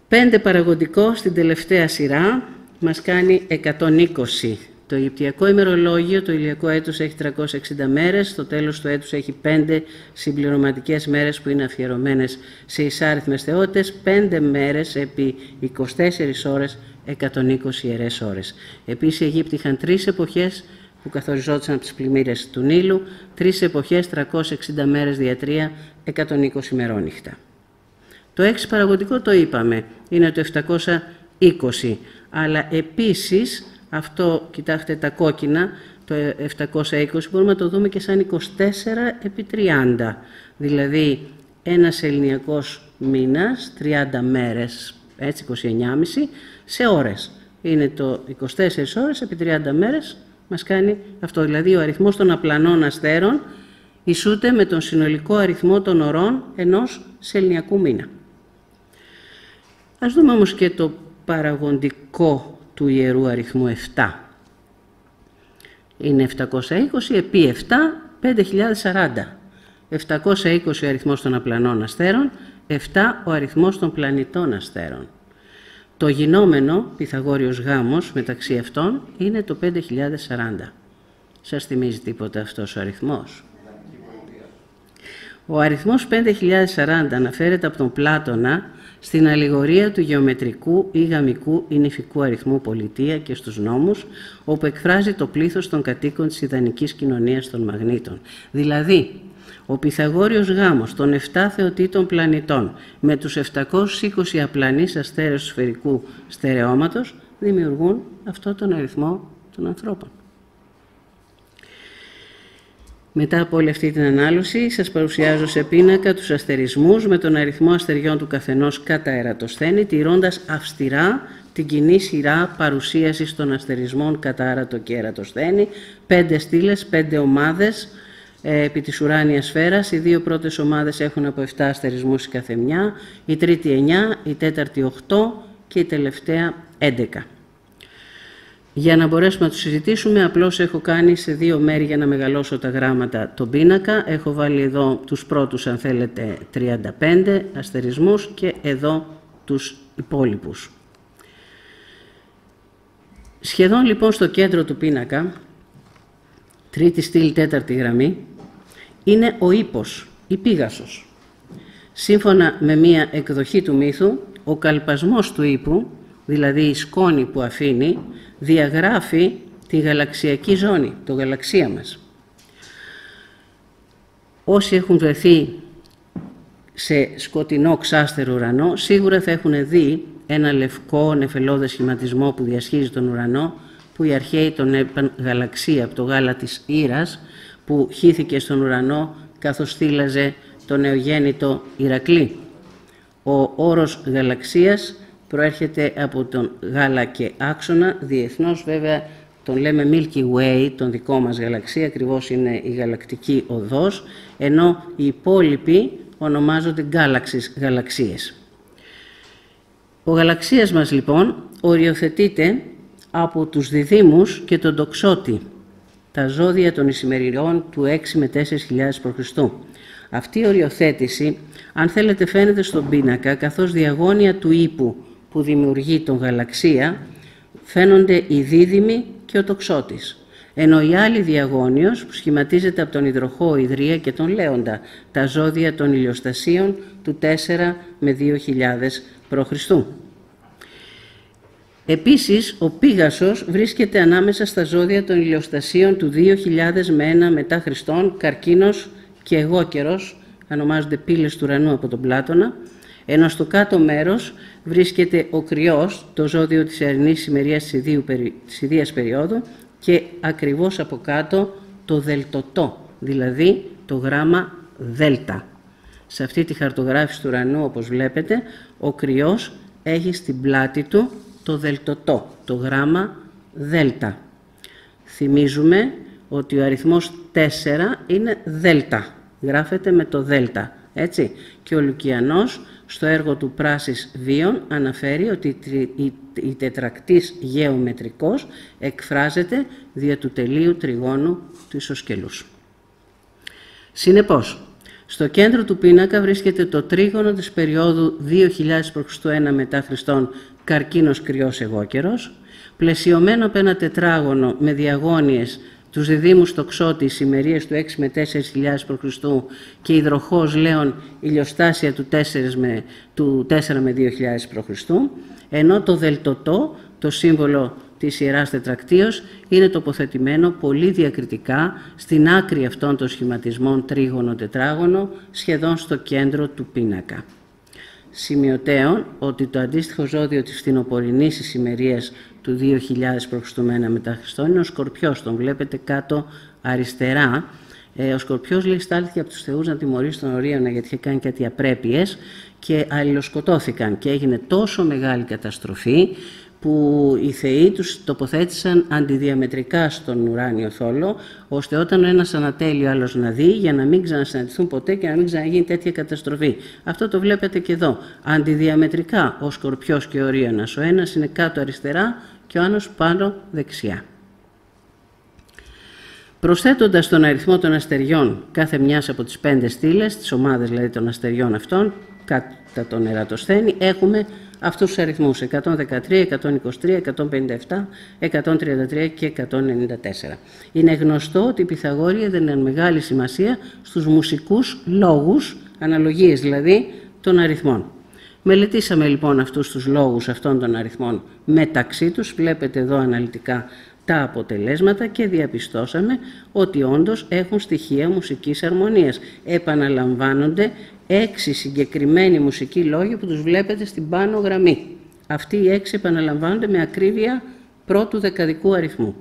5 παραγοντικό στην τελευταία σειρά μας κάνει 120. Το αιγυπτιακό ημερολόγιο, το ηλιακό έτος έχει 360 μέρες, στο τέλος του έτους έχει 5 συμπληρωματικές μέρες που είναι αφιερωμένες σε εισάριθμες θεότητες, 5 μέρες επί 24 ώρες, 120 ιερές ώρες. Επίσης οι Αιγύπτιοι είχαν 3 εποχές που καθοριζόντουσαν από τις πλημμύρες του Νείλου, 3 εποχές, 360 μέρες δια 3, 120 ημερόνυχτα. Το 6 παραγοντικό το είπαμε, είναι το 720, αλλά επίσης αυτό, κοιτάξτε τα κόκκινα, το 720 μπορούμε να το δούμε και σαν 24 επί 30, δηλαδή ένας ελληνιακός μήνας, 30 μέρες, έτσι 29,5, σε ώρες. Είναι το 24 ώρες επί 30 μέρες, μας κάνει αυτό, δηλαδή ο αριθμός των απλανών αστέρων ισούται με τον συνολικό αριθμό των ωρών ενός σεληνιακού μήνα. Ας δούμε όμως και το παραγοντικό του ιερού αριθμού 7. Είναι 720 επί 7, 5.040. 720 ο αριθμός των απλανών αστέρων, 7 ο αριθμός των πλανητών αστέρων. Το γινόμενο Πυθαγόριος γάμος μεταξύ αυτών είναι το 5.040. Σας θυμίζει τίποτα αυτός ο αριθμός? Ο αριθμός 5.040 αναφέρεται από τον Πλάτωνα στην αλληγορία του γεωμετρικού ή γαμικού ή νηφικού αριθμού πολιτεία και στους νόμους, όπου εκφράζει το πλήθος των κατοίκων της ιδανικής κοινωνίας των μαγνήτων. Δηλαδή, ο Πυθαγόριος γάμος των 7 θεοτήτων πλανητών με τους 720 απλανείς αστέρες του σφαιρικού στερεώματος δημιουργούν αυτό τον αριθμό των ανθρώπων. Μετά από όλη αυτή την ανάλυση, σας παρουσιάζω σε πίνακα τους αστερισμούς με τον αριθμό αστεριών του καθενός κατά ερατοσθένη, τηρώντας αυστηρά την κοινή σειρά παρουσίασης των αστερισμών κατά αρατο και ερατοσθένη, 5 στήλες, 5 ομάδες επί της ουράνιας σφαίρας. Οι 2 πρώτες ομάδες έχουν από 7 αστερισμούς η καθεμιά, η τρίτη 9, η τέταρτη 8 και η τελευταία 11. Για να μπορέσουμε να το συζητήσουμε, απλώς έχω κάνει σε 2 μέρη για να μεγαλώσω τα γράμματα τον πίνακα. Έχω βάλει εδώ τους πρώτους, αν θέλετε, 35 αστερισμούς και εδώ τους υπόλοιπους. Σχεδόν λοιπόν στο κέντρο του πίνακα, τρίτη στήλη, τέταρτη γραμμή, είναι ο ύπος, η Πήγασος. Σύμφωνα με μία εκδοχή του μύθου, ο καλπασμός του ύπου, δηλαδή η σκόνη που αφήνει, διαγράφει τη γαλαξιακή ζώνη, το γαλαξία μας. Όσοι έχουν βρεθεί σε σκοτεινό ξάστερο ουρανό, σίγουρα θα έχουν δει ένα λευκό νεφελώδες σχηματισμό που διασχίζει τον ουρανό, που οι αρχαίοι τον έπαν γαλαξία, από το γάλα της Ήρας, που χύθηκε στον ουρανό καθώς θύλαζε το νεογέννητο Ηρακλή. Ο όρος γαλαξίας προέρχεται από τον γάλα και άξονα, διεθνώς βέβαια τον λέμε Milky Way, τον δικό μας γαλαξία, ακριβώς είναι η γαλακτική οδός, ενώ οι υπόλοιποι ονομάζονται γαλαξίες. Ο γαλαξίας μας λοιπόν οριοθετείται από τους διδύμους και τον τοξότη, τα ζώδια των ησημεριών του 6 με 4.000 π.Χ. Αυτή η οριοθέτηση, αν θέλετε, φαίνεται στον πίνακα, καθώς διαγώνια του ύπου που δημιουργεί τον γαλαξία φαίνονται οι δίδυμοι και ο τοξότης. Ενώ η άλλη διαγώνιος που σχηματίζεται από τον υδροχόο Ιδρία και τον Λέοντα, τα ζώδια των ηλιοστασίων του 4 με 2.000 π.Χ. Επίσης, ο Πήγασος βρίσκεται ανάμεσα στα ζώδια των ηλιοστασίων του 2000 με 1 μετά Χριστόν, Καρκίνος και Εγώκερος, ονομάζονται πύλες του ουρανού από τον Πλάτωνα, ενώ στο κάτω μέρος βρίσκεται ο Κριός, το ζώδιο της ερηνής ημερίας της ιδίας περίοδου, και ακριβώς από κάτω το Δελτωτό, δηλαδή το γράμμα Δέλτα. Σε αυτή τη χαρτογράφηση του ουρανού, όπως βλέπετε, ο Κριός έχει στην πλάτη του το Δελτωτό, το γράμμα Δέλτα. Θυμίζουμε ότι ο αριθμός 4 είναι Δέλτα, γράφεται με το Δέλτα, έτσι. Και ο Λουκιανός στο έργο του Πράσης Βίων αναφέρει ότι η τετρακτής γεωμετρικός εκφράζεται δια του τελείου τριγώνου του ισοσκελούς. Συνεπώς, στο κέντρο του πίνακα βρίσκεται το τρίγωνο της περίοδου 2000 π.Χ. 1 μετά Χριστόν, Καρκίνος, Κριός, Εγώκερος, πλαισιωμένο από ένα τετράγωνο με διαγώνιες τους διδύμους τοξότης ημερίες του 6 με 4.000 π.Χ. και υδροχόος Λέων ηλιοστάσια του 4 με 2.000 π.Χ. ενώ το Δελτωτό, το σύμβολο της Ιεράς Τετρακτείας, είναι τοποθετημένο πολύ διακριτικά στην άκρη αυτών των σχηματισμών τρίγωνο-τετράγωνο, σχεδόν στο κέντρο του πίνακα. Σημειωτέων ότι το αντίστοιχο ζώδιο της φθινοπορεινής ησημερίας του 2000 π.Χ. μετά Χριστόν είναι ο Σκορπιός, τον βλέπετε κάτω αριστερά. Ο Σκορπιός λέει στάλθηκε από τους θεούς να τιμωρήσει τον Ορίωνα γιατί είχε κάνει κάτι απρέπειες και αλληλοσκοτώθηκαν και έγινε τόσο μεγάλη καταστροφή που οι θεοί τους τοποθέτησαν αντιδιαμετρικά στον ουράνιο θόλο, ώστε όταν ο ένας ανατέλει ο άλλος να δει, για να μην ξανασυναντηθούν ποτέ και να μην ξαναγίνει τέτοια καταστροφή. Αυτό το βλέπετε και εδώ. Αντιδιαμετρικά ο Σκορπιός και ο Ορίωνας. Ο ένας είναι κάτω αριστερά και ο άλλος πάνω δεξιά. Προσθέτοντας τον αριθμό των αστεριών κάθε μιας από τις 5 στήλες, τις ομάδες δηλαδή των αστεριών αυτών, κατά τον Ερατοσθένη, έχουμε αυτούς τους αριθμούς 113, 123, 157, 133 και 194. Είναι γνωστό ότι οι Πυθαγόροι έδιναν μεγάλη σημασία στους μουσικούς λόγους, αναλογίες δηλαδή, των αριθμών. Μελετήσαμε λοιπόν αυτούς τους λόγους αυτών των αριθμών μεταξύ τους, βλέπετε εδώ αναλυτικά τα αποτελέσματα και διαπιστώσαμε ότι όντως έχουν στοιχεία μουσικής αρμονίας. Επαναλαμβάνονται 6 συγκεκριμένοι μουσικοί λόγοι που τους βλέπετε στην πάνω γραμμή. Αυτοί οι 6 επαναλαμβάνονται με ακρίβεια πρώτου δεκαδικού αριθμού.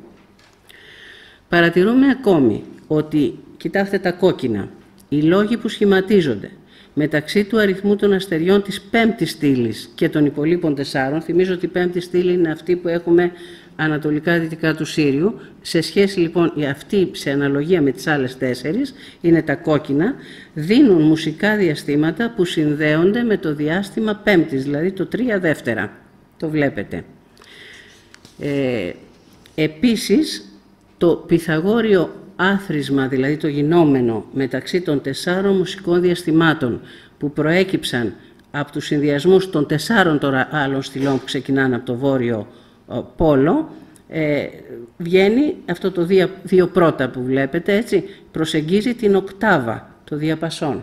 Παρατηρούμε ακόμη ότι, κοιτάξτε τα κόκκινα, οι λόγοι που σχηματίζονται μεταξύ του αριθμού των αστεριών της 5ης στήλης και των υπολείπων 4, θυμίζω ότι η 5η στήλη είναι αυτή που έχουμε ανατολικά-δυτικά του Σύριου, σε σχέση λοιπόν αυτή σε αναλογία με τις άλλες 4, είναι τα κόκκινα, δίνουν μουσικά διαστήματα που συνδέονται με το διάστημα 5ης, δηλαδή το 3 δεύτερα. Το βλέπετε. Επίσης, το Πυθαγόριο άθροισμα, δηλαδή το γινόμενο μεταξύ των 4 μουσικών διαστημάτων που προέκυψαν από τους συνδυασμούς των 4 τώρα άλλων στυλών που ξεκινάνε από το βόρειο πόλο, βγαίνει αυτό το 2 πρώτα που βλέπετε, έτσι, προσεγγίζει την οκτάβα, το διαπασόν.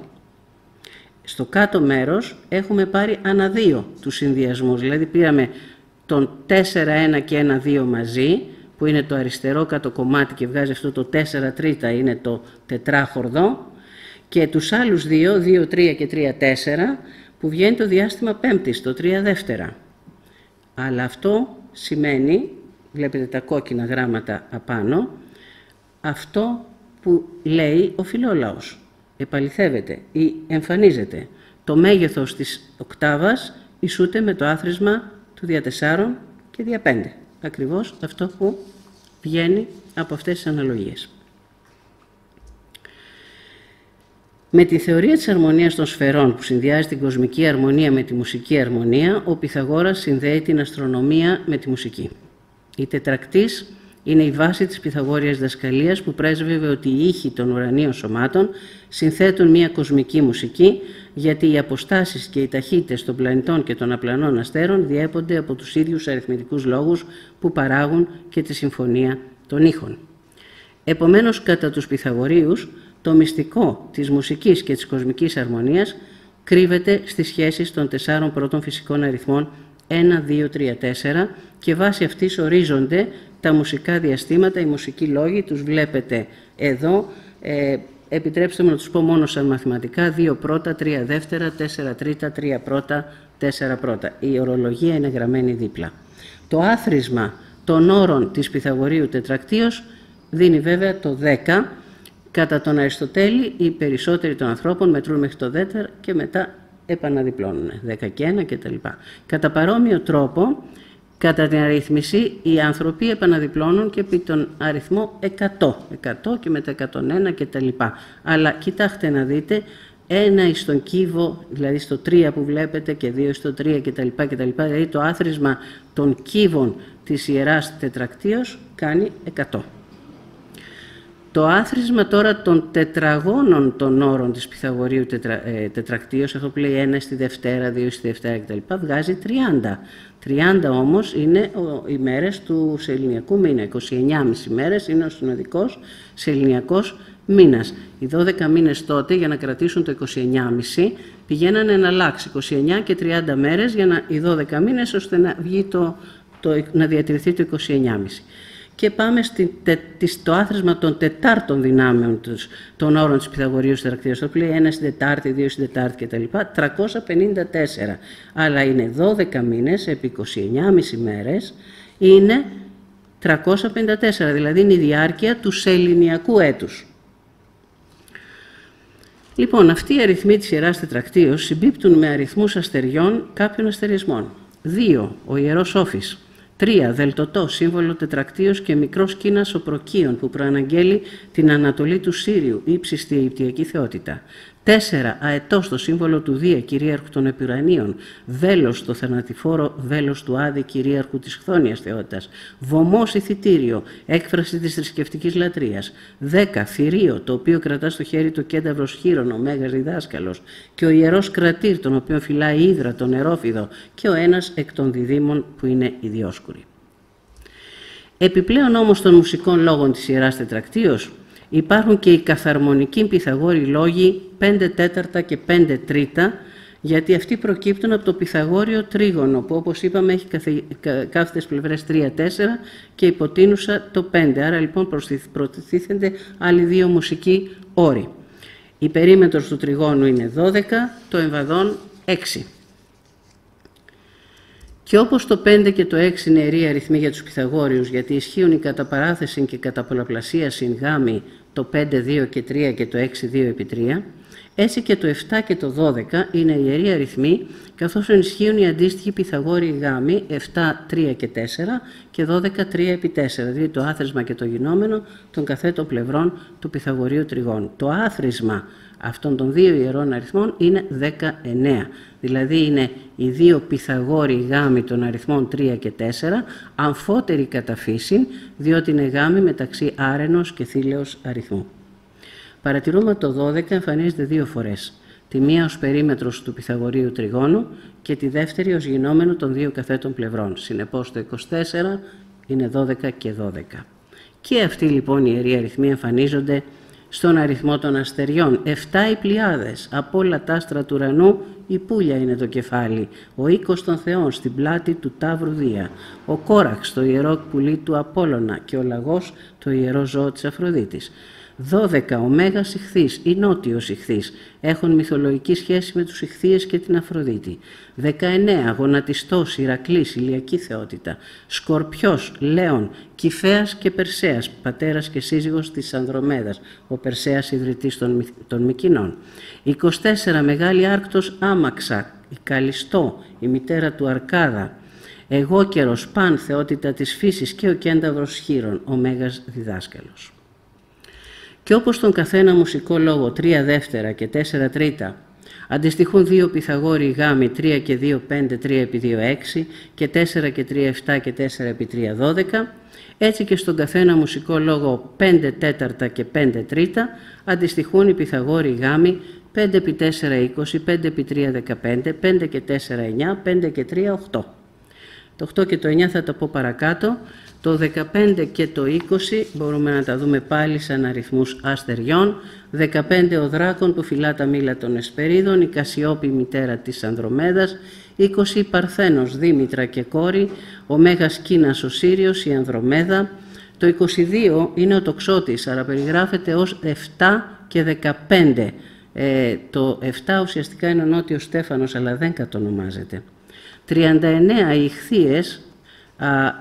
Στο κάτω μέρος έχουμε πάρει ανά 2 τους συνδυασμούς, δηλαδή πήραμε τον 4-1 και 1-2 μαζί, που είναι το αριστερό κάτω κομμάτι και βγάζει αυτό το 4 τρίτα, είναι το τετράχορδο, και τους άλλους 2, 2-3 και 3-4, που βγαίνει το διάστημα 5ης, το 3 δεύτερα. Αλλά αυτό σημαίνει, βλέπετε τα κόκκινα γράμματα απάνω, αυτό που λέει ο φιλόλαος. Επαληθεύεται ή εμφανίζεται. Το μέγεθος της οκτάβας ισούται με το άθροισμα του δια 4 και δια 5. Ακριβώς αυτό που βγαίνει από αυτές τις αναλογίες. Με τη θεωρία της αρμονίας των σφαιρών που συνδυάζει την κοσμική αρμονία με τη μουσική αρμονία, ο Πυθαγόρας συνδέει την αστρονομία με τη μουσική. Η τετρακτής είναι η βάση της Πυθαγόριας διδασκαλίας που πρέσβευε ότι οι ήχοι των ουρανίων σωμάτων συνθέτουν μια κοσμική μουσική, γιατί οι αποστάσεις και οι ταχύτητες των πλανητών και των απλανών αστέρων διέπονται από τους ίδιους αριθμητικούς λόγους που παράγουν και τη συμφωνία των ήχων. Επομένως, κατά τους Πυθαγορείους, το μυστικό της μουσικής και της κοσμικής αρμονίας κρύβεται στις σχέσεις των 4 πρώτων φυσικών αριθμών 1, 2, 3, 4 και βάσει αυτής ορίζονται τα μουσικά διαστήματα, οι μουσικοί λόγοι, τους βλέπετε εδώ. Επιτρέψτε μου να τους πω μόνο σαν μαθηματικά, 2 πρώτα, 3 δεύτερα, 4 τρίτα, 3 πρώτα, 4 πρώτα. Η ορολογία είναι γραμμένη δίπλα. Το άθροισμα των όρων της Πυθαγορείου τετρακτίως δίνει βέβαια το 10. Κατά τον Αριστοτέλη, οι περισσότεροι των ανθρώπων μετρούν μέχρι το 10 και μετά επαναδιπλώνουν, 10 και 1 κτλ. Κατά παρόμοιο τρόπο, κατά την αρρύθμιση, οι άνθρωποι επαναδιπλώνουν και επί τον αριθμό 100 και μετά 101 κτλ. Αλλά κοιτάξτε να δείτε, 1 στον κύβο, δηλαδή στο 3 που βλέπετε και 2 στο 3 κτλ. Δηλαδή το άθροισμα των κύβων της Ιεράς Τετρακτίως κάνει 100. Το άθροισμα τώρα των τετραγώνων των όρων της Πυθαγορείου τετρακτίως, αυτό που λέει 1 στη Δευτέρα, 2 στη Δευτέρα κτλ. Βγάζει 30. 30 όμως είναι οι μέρες του σεληνιακού μήνα. 29,5 μέρες είναι ο συνοδικός σεληνιακός μήνας. Οι 12 μήνες τότε για να κρατήσουν το 29,5 πηγαίνανε εναλλάξει 29 και 30 μέρες για οι 12 μήνες ώστε να, βγει να διατηρηθεί το 29,5. Και πάμε στο άθροισμα των τετάρτων δυνάμεων των όρων της Πυθαγορείου τετρακτίως. Το λέει 1 στην Τετάρτη, 2 στην Τετάρτη κτλ. 354. Αλλά είναι 12 μήνες επί 29,5 μέρες, είναι 354. Δηλαδή είναι η διάρκεια του σεληνιακού έτους. Λοιπόν, αυτοί οι αριθμοί της Ιεράς Τετρακτίως συμπίπτουν με αριθμούς αστεριών κάποιων αστερισμών. 2, ο Ιερός Όφης. 3. Δελτωτό, σύμβολο τετρακτίος και μικρός κίνας οπροκείων που προαναγγέλει την Ανατολή του Σύριου, ύψιστη Αιγυπτιακή θεότητα. 4. Αετός, το σύμβολο του Δία, κυρίαρχου των Επιουρανίων. Βέλος, το θανατηφόρο βέλος του Άδη, κυρίαρχου της Χθόνιας θεότητας. Βωμός, ηθητήριο, έκφραση της θρησκευτικής λατρείας. 10. Θηρίο, το οποίο κρατά στο χέρι το κένταυρος Χείρον, ο Μέγας Διδάσκαλος. Και ο ιερός Κρατήρ, τον οποίο φυλάει η Ύδρα, τον Νερόφιδο, και ο ένας εκ των διδήμων που είναι η Διόσκουρη. Επιπλέον όμως των μουσικών λόγων της Ιεράς Τετρακτίως, υπάρχουν και οι καθαρμονικοί Πυθαγόροι λόγοι 5 τέταρτα και 5 τρίτα, γιατί αυτοί προκύπτουν από το Πυθαγόριο τρίγωνο, που όπως είπαμε έχει κάθετες πλευρές 3-4 και υποτείνουσα το 5. Άρα λοιπόν προστίθενται άλλοι 2 μουσικοί όροι. Η περίμετρος του τριγώνου είναι 12, το εμβαδόν 6. Και όπως το 5 και το 6 είναι ιεροί αριθμοί για τους Πυθαγόριους, γιατί ισχύουν η κατά παράθεση και κατά πολλαπλασίαση γάμοι το 5, 2 και 3 και το 6, 2 επί 3, έτσι και το 7 και το 12 είναι ιεροί αριθμοί, καθώς ισχύουν οι αντίστοιχοι Πυθαγόριοι γάμοι 7, 3 και 4 και 12, 3 επί 4, δηλαδή το άθροισμα και το γινόμενο των καθέτων πλευρών του Πυθαγορίου τριγώνου. Το άθροισμα αυτών των 2 ιερών αριθμών είναι 19, δηλαδή είναι οι 2 Πυθαγόριοι γάμοι των αριθμών 3 και 4, αμφότεροι κατά φύσιν, διότι είναι γάμοι μεταξύ άρενος και θήλεως αριθμού. Παρατηρούμε ότι το 12 εμφανίζεται 2 φορές, τη μία ως περίμετρος του Πυθαγορίου τριγώνου και τη δεύτερη ως γινόμενο των 2 καθέτων πλευρών. Συνεπώς το 24 είναι 12 και 12. Και αυτοί λοιπόν οι ιεροί αριθμοί εμφανίζονται στον αριθμό των αστεριών. 7 οι πλειάδες, από όλα τα άστρα του ουρανού η πουλια είναι το κεφάλι, ο οίκος των θεών στην πλάτη του Ταύρου Δία, ο Κόραξ το ιερό πουλί του Απόλλωνα και ο Λαγός το ιερό ζώο της Αφροδίτης. 12 ο Μέγας Ιχθύς ή Νότιος Ιχθύς έχουν μυθολογική σχέση με τους Ιχθύες και την Αφροδίτη. 19 Γονατιστός, Ηρακλής, ηλιακή θεότητα. Σκορπιός, Λέων, Κυφέας και Περσέας, πατέρας και σύζυγος της Ανδρομέδας, ο Περσέας ιδρυτής των Μικηνών. 24 Μεγάλη Άρκτος Άμαξα, η Καλιστό, η μητέρα του Αρκάδα. Εγώκερος, Παν, θεότητα της φύσης και ο κένταυρος Χείρον, ο Μέγας Διδάσκαλος. Και όπως τον καθένα μουσικό λόγο 3 δεύτερα και 4 τρίτα αντιστοιχούν 2 Πυθαγόριοι γάμοι 3 και 2 5, 3 επί 2 6 και 4 και 3 7 και 4 επί 3 12, έτσι και στον καθένα μουσικό λόγο 5 τέταρτα και 5 τρίτα αντιστοιχούν οι Πυθαγόριοι γάμοι 5 επί 4 20, 5 επί 3 15, 5 και 4 9, 5 και 3 8. Το 8 και το 9 θα τα πω παρακάτω. Το 15 και το 20 μπορούμε να τα δούμε πάλι σαν αριθμούς αστεριών. 15 ο Δράκων που φυλά τα μήλα των Εσπερίδων, η Κασιόπη μητέρα της Ανδρομέδας. 20 η Παρθένος, Δήμητρα και κόρη, ο Μέγας Κίνας ο Σύριος, η Ανδρομέδα. Το 22 είναι ο Τοξότης, αλλά περιγράφεται ως 7 και 15. Το 7 ουσιαστικά είναι ο Νότιος Στέφανος, αλλά δεν κατονομάζεται. 39 οι Ιχθύες,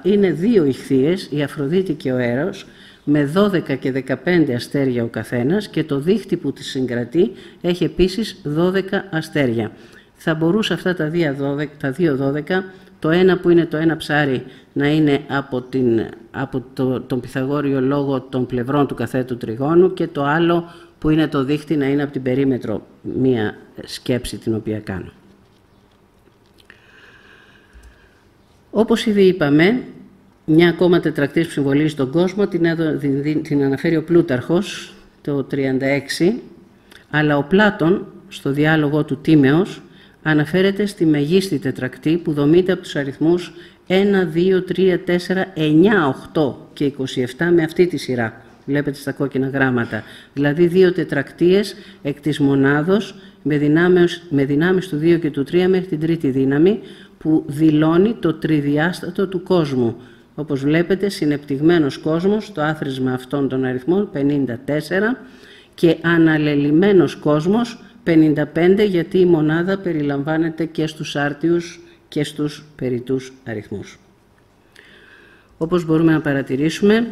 είναι 2 Ιχθύες, η Αφροδίτη και ο Έρος, με 12 και 15 αστέρια ο καθένας και το δίχτυ που τη συγκρατεί έχει επίσης 12 αστέρια. Θα μπορούσε αυτά τα 2 12, το ένα που είναι το ένα ψάρι να είναι από τον Πυθαγόριο λόγο των πλευρών του καθέτου τριγώνου και το άλλο που είναι το δίχτυ να είναι από την περίμετρο, μία σκέψη την οποία κάνω. Όπως ήδη είπαμε, μια ακόμα τετρακτής που συμβολίζει τον κόσμο την αναφέρει ο Πλούταρχος το 36, αλλά ο Πλάτων στο διάλογο του Τίμεως αναφέρεται στη μεγίστη τετρακτή που δομείται από τους αριθμούς 1, 2, 3, 4, 9, 8 και 27 με αυτή τη σειρά. Βλέπετε στα κόκκινα γράμματα. Δηλαδή 2 τετρακτείες εκ της μονάδος με δυνάμεις του 2 και του 3 μέχρι την τρίτη δύναμη που δηλώνει το τριδιάστατο του κόσμου. Όπως βλέπετε, συνεπτυγμένος κόσμος, το άθροισμα αυτών των αριθμών 54 και αναλελειμμένος κόσμος 55, γιατί η μονάδα περιλαμβάνεται και στους άρτιους και στους περιττούς αριθμούς. Όπως μπορούμε να παρατηρήσουμε,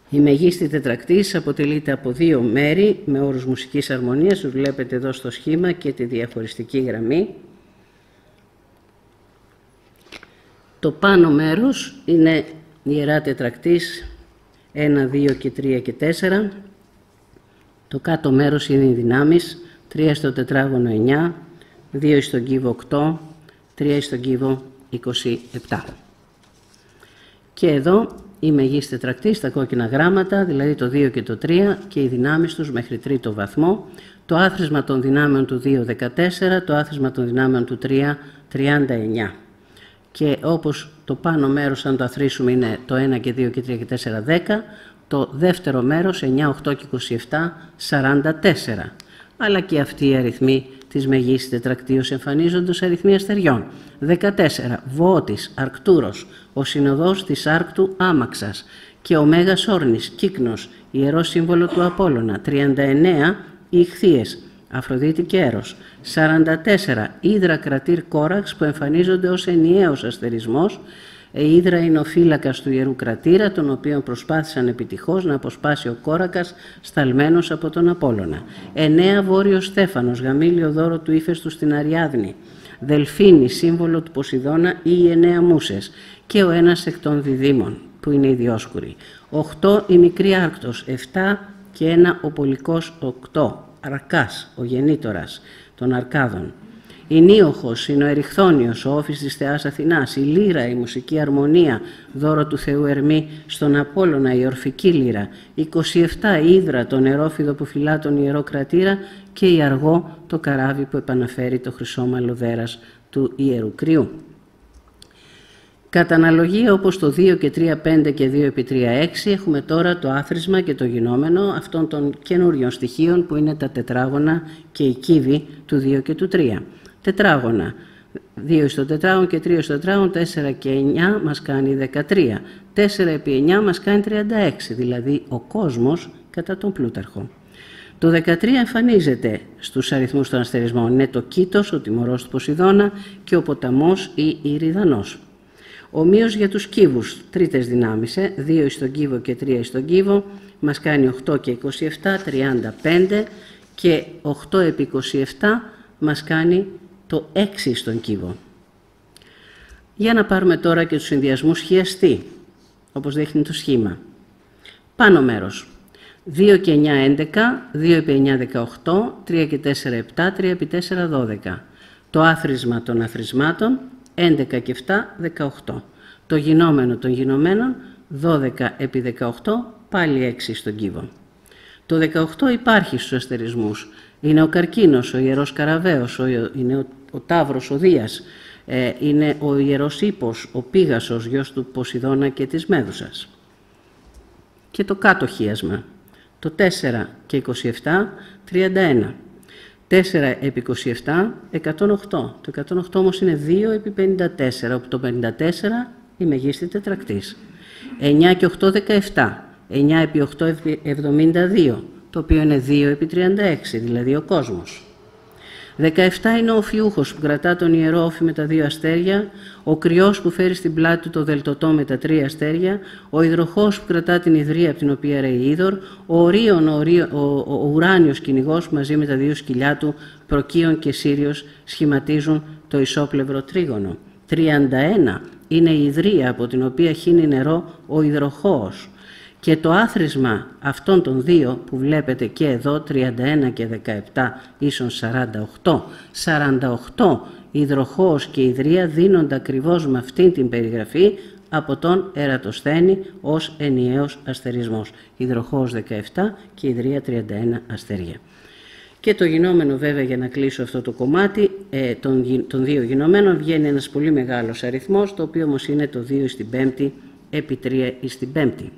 η μεγίστη τετρακτής αποτελείται από 2 μέρη με όρους μουσικής αρμονίας, τους βλέπετε εδώ στο σχήμα και τη διαχωριστική γραμμή. Το πάνω μέρος είναι η Ιερά Τετρακτής 1, 2 και 3 και 4. Το κάτω μέρος είναι οι δυνάμεις 3 στο τετράγωνο 9, 2 στον κύβο 8, 3 στον κύβο 27. Και εδώ η μεγής τετρακτής, τα κόκκινα γράμματα, δηλαδή το 2 και το 3 και οι δυνάμεις τους μέχρι τρίτο βαθμό, το άθροισμα των δυνάμεων του 2, 14, το άθροισμα των δυνάμεων του 3, 39. Και όπως το πάνω μέρος, αν το αθροίσουμε, είναι το 1 και 2 και 3 και 4, 10, το δεύτερο μέρος, 9, 8 και 27, 44. Αλλά και αυτοί οι αριθμοί της μεγής τετρακτίως εμφανίζονται ως αριθμοί αστεριών. 14. Βοώτης, Αρκτούρος, ο συνοδός της Άρκτου Άμαξας και ο Μέγας Όρνης, Κύκνος, ιερό σύμβολο του Απόλλωνα. 39. Οι Ιχθύες, Αφροδίτη και Έρος. 44. Ύδρα Κρατήρ Κόραξ που εμφανίζονται ως ενιαίος αστερισμός. Η Ύδρα είναι ο φύλακας του Ιερού Κρατήρα, τον οποίο προσπάθησαν επιτυχώς να αποσπάσει ο Κόρακας, σταλμένος από τον Απόλλωνα. 9. Βόρειος Στέφανος, γαμήλιο δώρο του ύφεστου στην Αριάδνη. Δελφίνη, σύμβολο του Ποσειδώνα ή οι 9 μούσες. Και ο ένας εκ των διδήμων, που είναι η Διόσκουρη. 8. Η μικρή Άρκτος. 7 και 1 ο πολικός 8. Αρκάς, ο γεννήτορας των Αρκάδων. Η Νίοχος είναι ο Εριχθόνιος, ο όφης της θεάς Αθηνάς. Η Λύρα, η μουσική αρμονία, δώρο του Θεού Ερμή στον Απόλλωνα, η ορφική λύρα. 27. Η Ύδρα, το νερόφιδο που φυλά τον Ιερό Κρατήρα. Και η Αργό, το καράβι που επαναφέρει το χρυσόμαλο δέρας του Ιερού Κρυού. Κατά αναλογία, όπως το 2 και 3, 5 και 2 επί 3, 6, έχουμε τώρα το άθροισμα και το γινόμενο αυτών των καινούριων στοιχείων που είναι τα τετράγωνα και οι κύβοι του 2 και του 3. Τετράγωνα, 2 στο τετράγωνο και 3 στο τετράγωνο, 4 και 9 μας κάνει 13. 4 επί 9 μας κάνει 36, δηλαδή ο κόσμος κατά τον Πλούταρχο. Το 13 εμφανίζεται στους αριθμούς των αστερισμών. Είναι το Κήτος, ο τιμωρός του Ποσειδώνα, και ο ποταμός ή Ηριδανός. Ομοίως για τους κύβους, τρίτες δυνάμεις, 2 στον κύβο και 3 στον κύβο, μας κάνει 8 και 27, 35, και 8 επί 27 μας κάνει το 6 στον κύβο. Για να πάρουμε τώρα και τους συνδυασμούς χιαστή, όπως δείχνει το σχήμα. Πάνω μέρος, 2 και 9, 11, 2 επί 9, 18, 3 και 4, 7, 3 επί 4, 12. Το άθροισμα των αθροισμάτων, 11 και 7, 18. Το γινόμενο των γινωμένων, 12 επί 18, πάλι 6 στον κύβο. Το 18 υπάρχει στους αστερισμούς. Είναι ο Καρκίνος, ο Ιερός Καραβαίος, είναι ο Ταύρος, ο Δίας, είναι ο Ιερός Ίππος, ο Πίγασος, γιος του Ποσειδώνα και της Μέδουσας. Και το κάτω χίασμα, το 4 και 27, 31. 4 επί 27, 108. Το 108 όμως είναι 2 επί 54, όπου το 54 η μεγίστη τετρακτής. 9 και 8, 17. 9 επί 8, 72, το οποίο είναι 2 επί 36, δηλαδή ο κόσμος. 17 είναι ο Οφιούχος που κρατά τον ιερό όφη με τα 2 αστέρια, ο Κρυός που φέρει στην πλάτη του το Δελτωτό με τα 3 αστέρια, ο Ιδροχός που κρατά την Ιδρία από την οποία ρέει Είδωρ, ο Ορίων, ο ουράνιος κυνηγός που μαζί με τα 2 σκυλιά του, Προκύων και Σύριος, σχηματίζουν το ισόπλευρο τρίγωνο. 31 είναι η Ιδρία από την οποία χύνει νερό ο Ιδροχός. Και το άθροισμα αυτών των 2 που βλέπετε και εδώ, 31 και 17 ίσον 48, 48 Ιδροχόος και Ιδρία δίνονται ακριβώς με αυτήν την περιγραφή από τον Ερατοσθένη ως ενιαίος αστερισμός. Ιδροχόος 17 και Ιδρία 31 αστέρια. Και το γινόμενο, βέβαια, για να κλείσω αυτό το κομμάτι των 2 γινωμένων, βγαίνει ένας πολύ μεγάλος αριθμός, το οποίο όμως είναι το 2 στην πέμπτη επί 3 στην πέμπτη.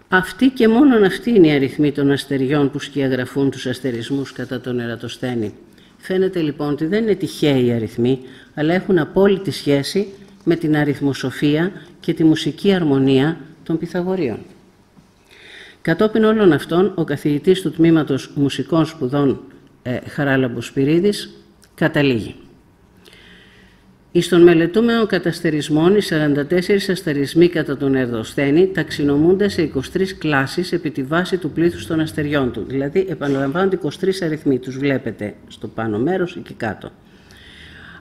Αυτή και μόνον αυτή είναι η αριθμή των αστεριών που σκιαγραφούν τους αστερισμούς κατά τον Ερατοσθένη. Φαίνεται λοιπόν ότι δεν είναι τυχαίοι οι αριθμοί, αλλά έχουν απόλυτη σχέση με την αριθμοσοφία και τη μουσική αρμονία των Πυθαγορείων. Κατόπιν όλων αυτών, ο καθηγητής του Τμήματος Μουσικών Σπουδών Χαράλαμπος Σπυρίδης καταλήγει. Εις των μελετούμενων καταστερισμών, οι 44 αστερισμοί κατά τον Ερατοσθένη ταξινομούνται σε 23 κλάσεις επί τη βάση του πλήθους των αστεριών του. Δηλαδή, επαναλαμβάνονται 23 αριθμοί, τους βλέπετε στο πάνω μέρος ή και κάτω.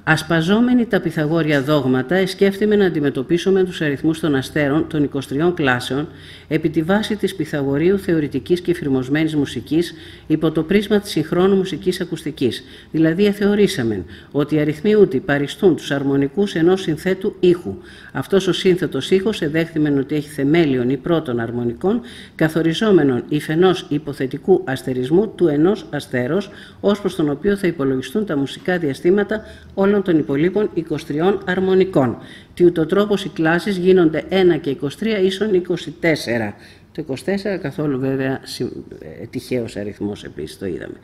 Ασπαζόμενοι τα Πυθαγόρια δόγματα, εσκέφτημε να αντιμετωπίσουμε τους αριθμούς των αστέρων των 23 κλάσεων επί τη βάση της Πυθαγορείου θεωρητικής και εφηρμοσμένης μουσικής υπό το πρίσμα της συγχρόνου μουσικής ακουστικής. Δηλαδή, θεωρήσαμε ότι οι αριθμοί ούτοι παριστούν τους αρμονικούς ενός συνθέτου ήχου. Αυτός ο σύνθετος ήχος εδέχθημεν ότι έχει θεμέλιον ή πρώτων αρμονικών, καθοριζόμενον υφενός υποθετικού αστερισμού του ενός αστέρος, ως προς τον οποίο θα υπολογιστούν τα μουσικά διαστήματα όλων των υπολείπων 23 αρμονικών. Τι ούτω τρόπος οι κλάσεις γίνονται 1 και 23 ίσον 24. Το 24 καθόλου βέβαια τυχαίος αριθμός επίσης, το είδαμε.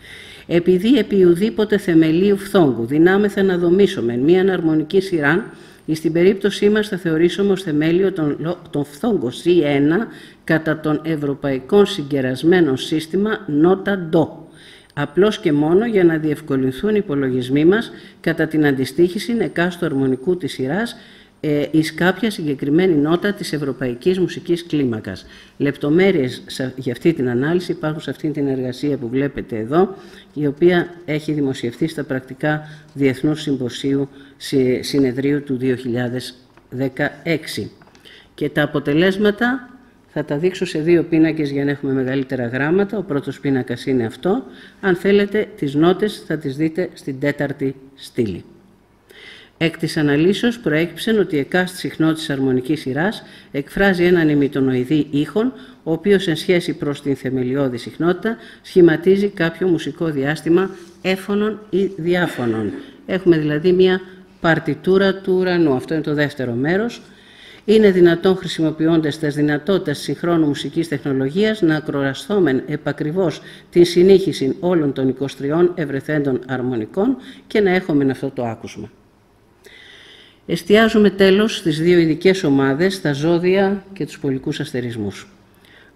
Επειδή επί ουδήποτε θεμελίου φθόγκου δυνάμεθα να δομήσουμε μία αναρμονική σειρά, στην περίπτωσή μας θα θεωρήσουμε ως θεμέλιο τον φθόγκο C1 κατά τον ευρωπαϊκό συγκερασμένο σύστημα νότα ντο. Απλώς και μόνο για να διευκολυνθούν οι υπολογισμοί μας κατά την αντιστοίχηση εκάστου αρμονικού της σειράς εις κάποια συγκεκριμένη νότα της ευρωπαϊκής μουσικής κλίμακας. Λεπτομέρειες για αυτή την ανάλυση υπάρχουν σε αυτή την εργασία που βλέπετε εδώ, η οποία έχει δημοσιευθεί στα πρακτικά Διεθνούς Συμποσίου Συνεδρίου του 2016. Και τα αποτελέσματα θα τα δείξω σε 2 πίνακες για να έχουμε μεγαλύτερα γράμματα. Ο πρώτος πίνακας είναι αυτό. Αν θέλετε, τις νότες θα τις δείτε στην 4η στήλη. Εκ της αναλύσεως προέκυψε ότι η εκάστη συχνότητας αρμονικής σειράς εκφράζει έναν ημιτονοειδή ήχον, ο οποίος εν σχέση προς την θεμελιώδη συχνότητα σχηματίζει κάποιο μουσικό διάστημα έφωνων ή διάφωνων. Έχουμε δηλαδή μια παρτιτούρα του ουρανού. Αυτό είναι το δεύτερο μέρος. Είναι δυνατόν, χρησιμοποιώντας τις δυνατότητες της συγχρόνου μουσικής τεχνολογίας, να ακροαστούμε επακριβώς την συνήχιση όλων των 23 ευρεθέντων αρμονικών και να έχουμε αυτό το άκουσμα. Εστιάζουμε τέλος στις 2 ειδικές ομάδες, τα ζώδια και τους πολικούς αστερισμούς.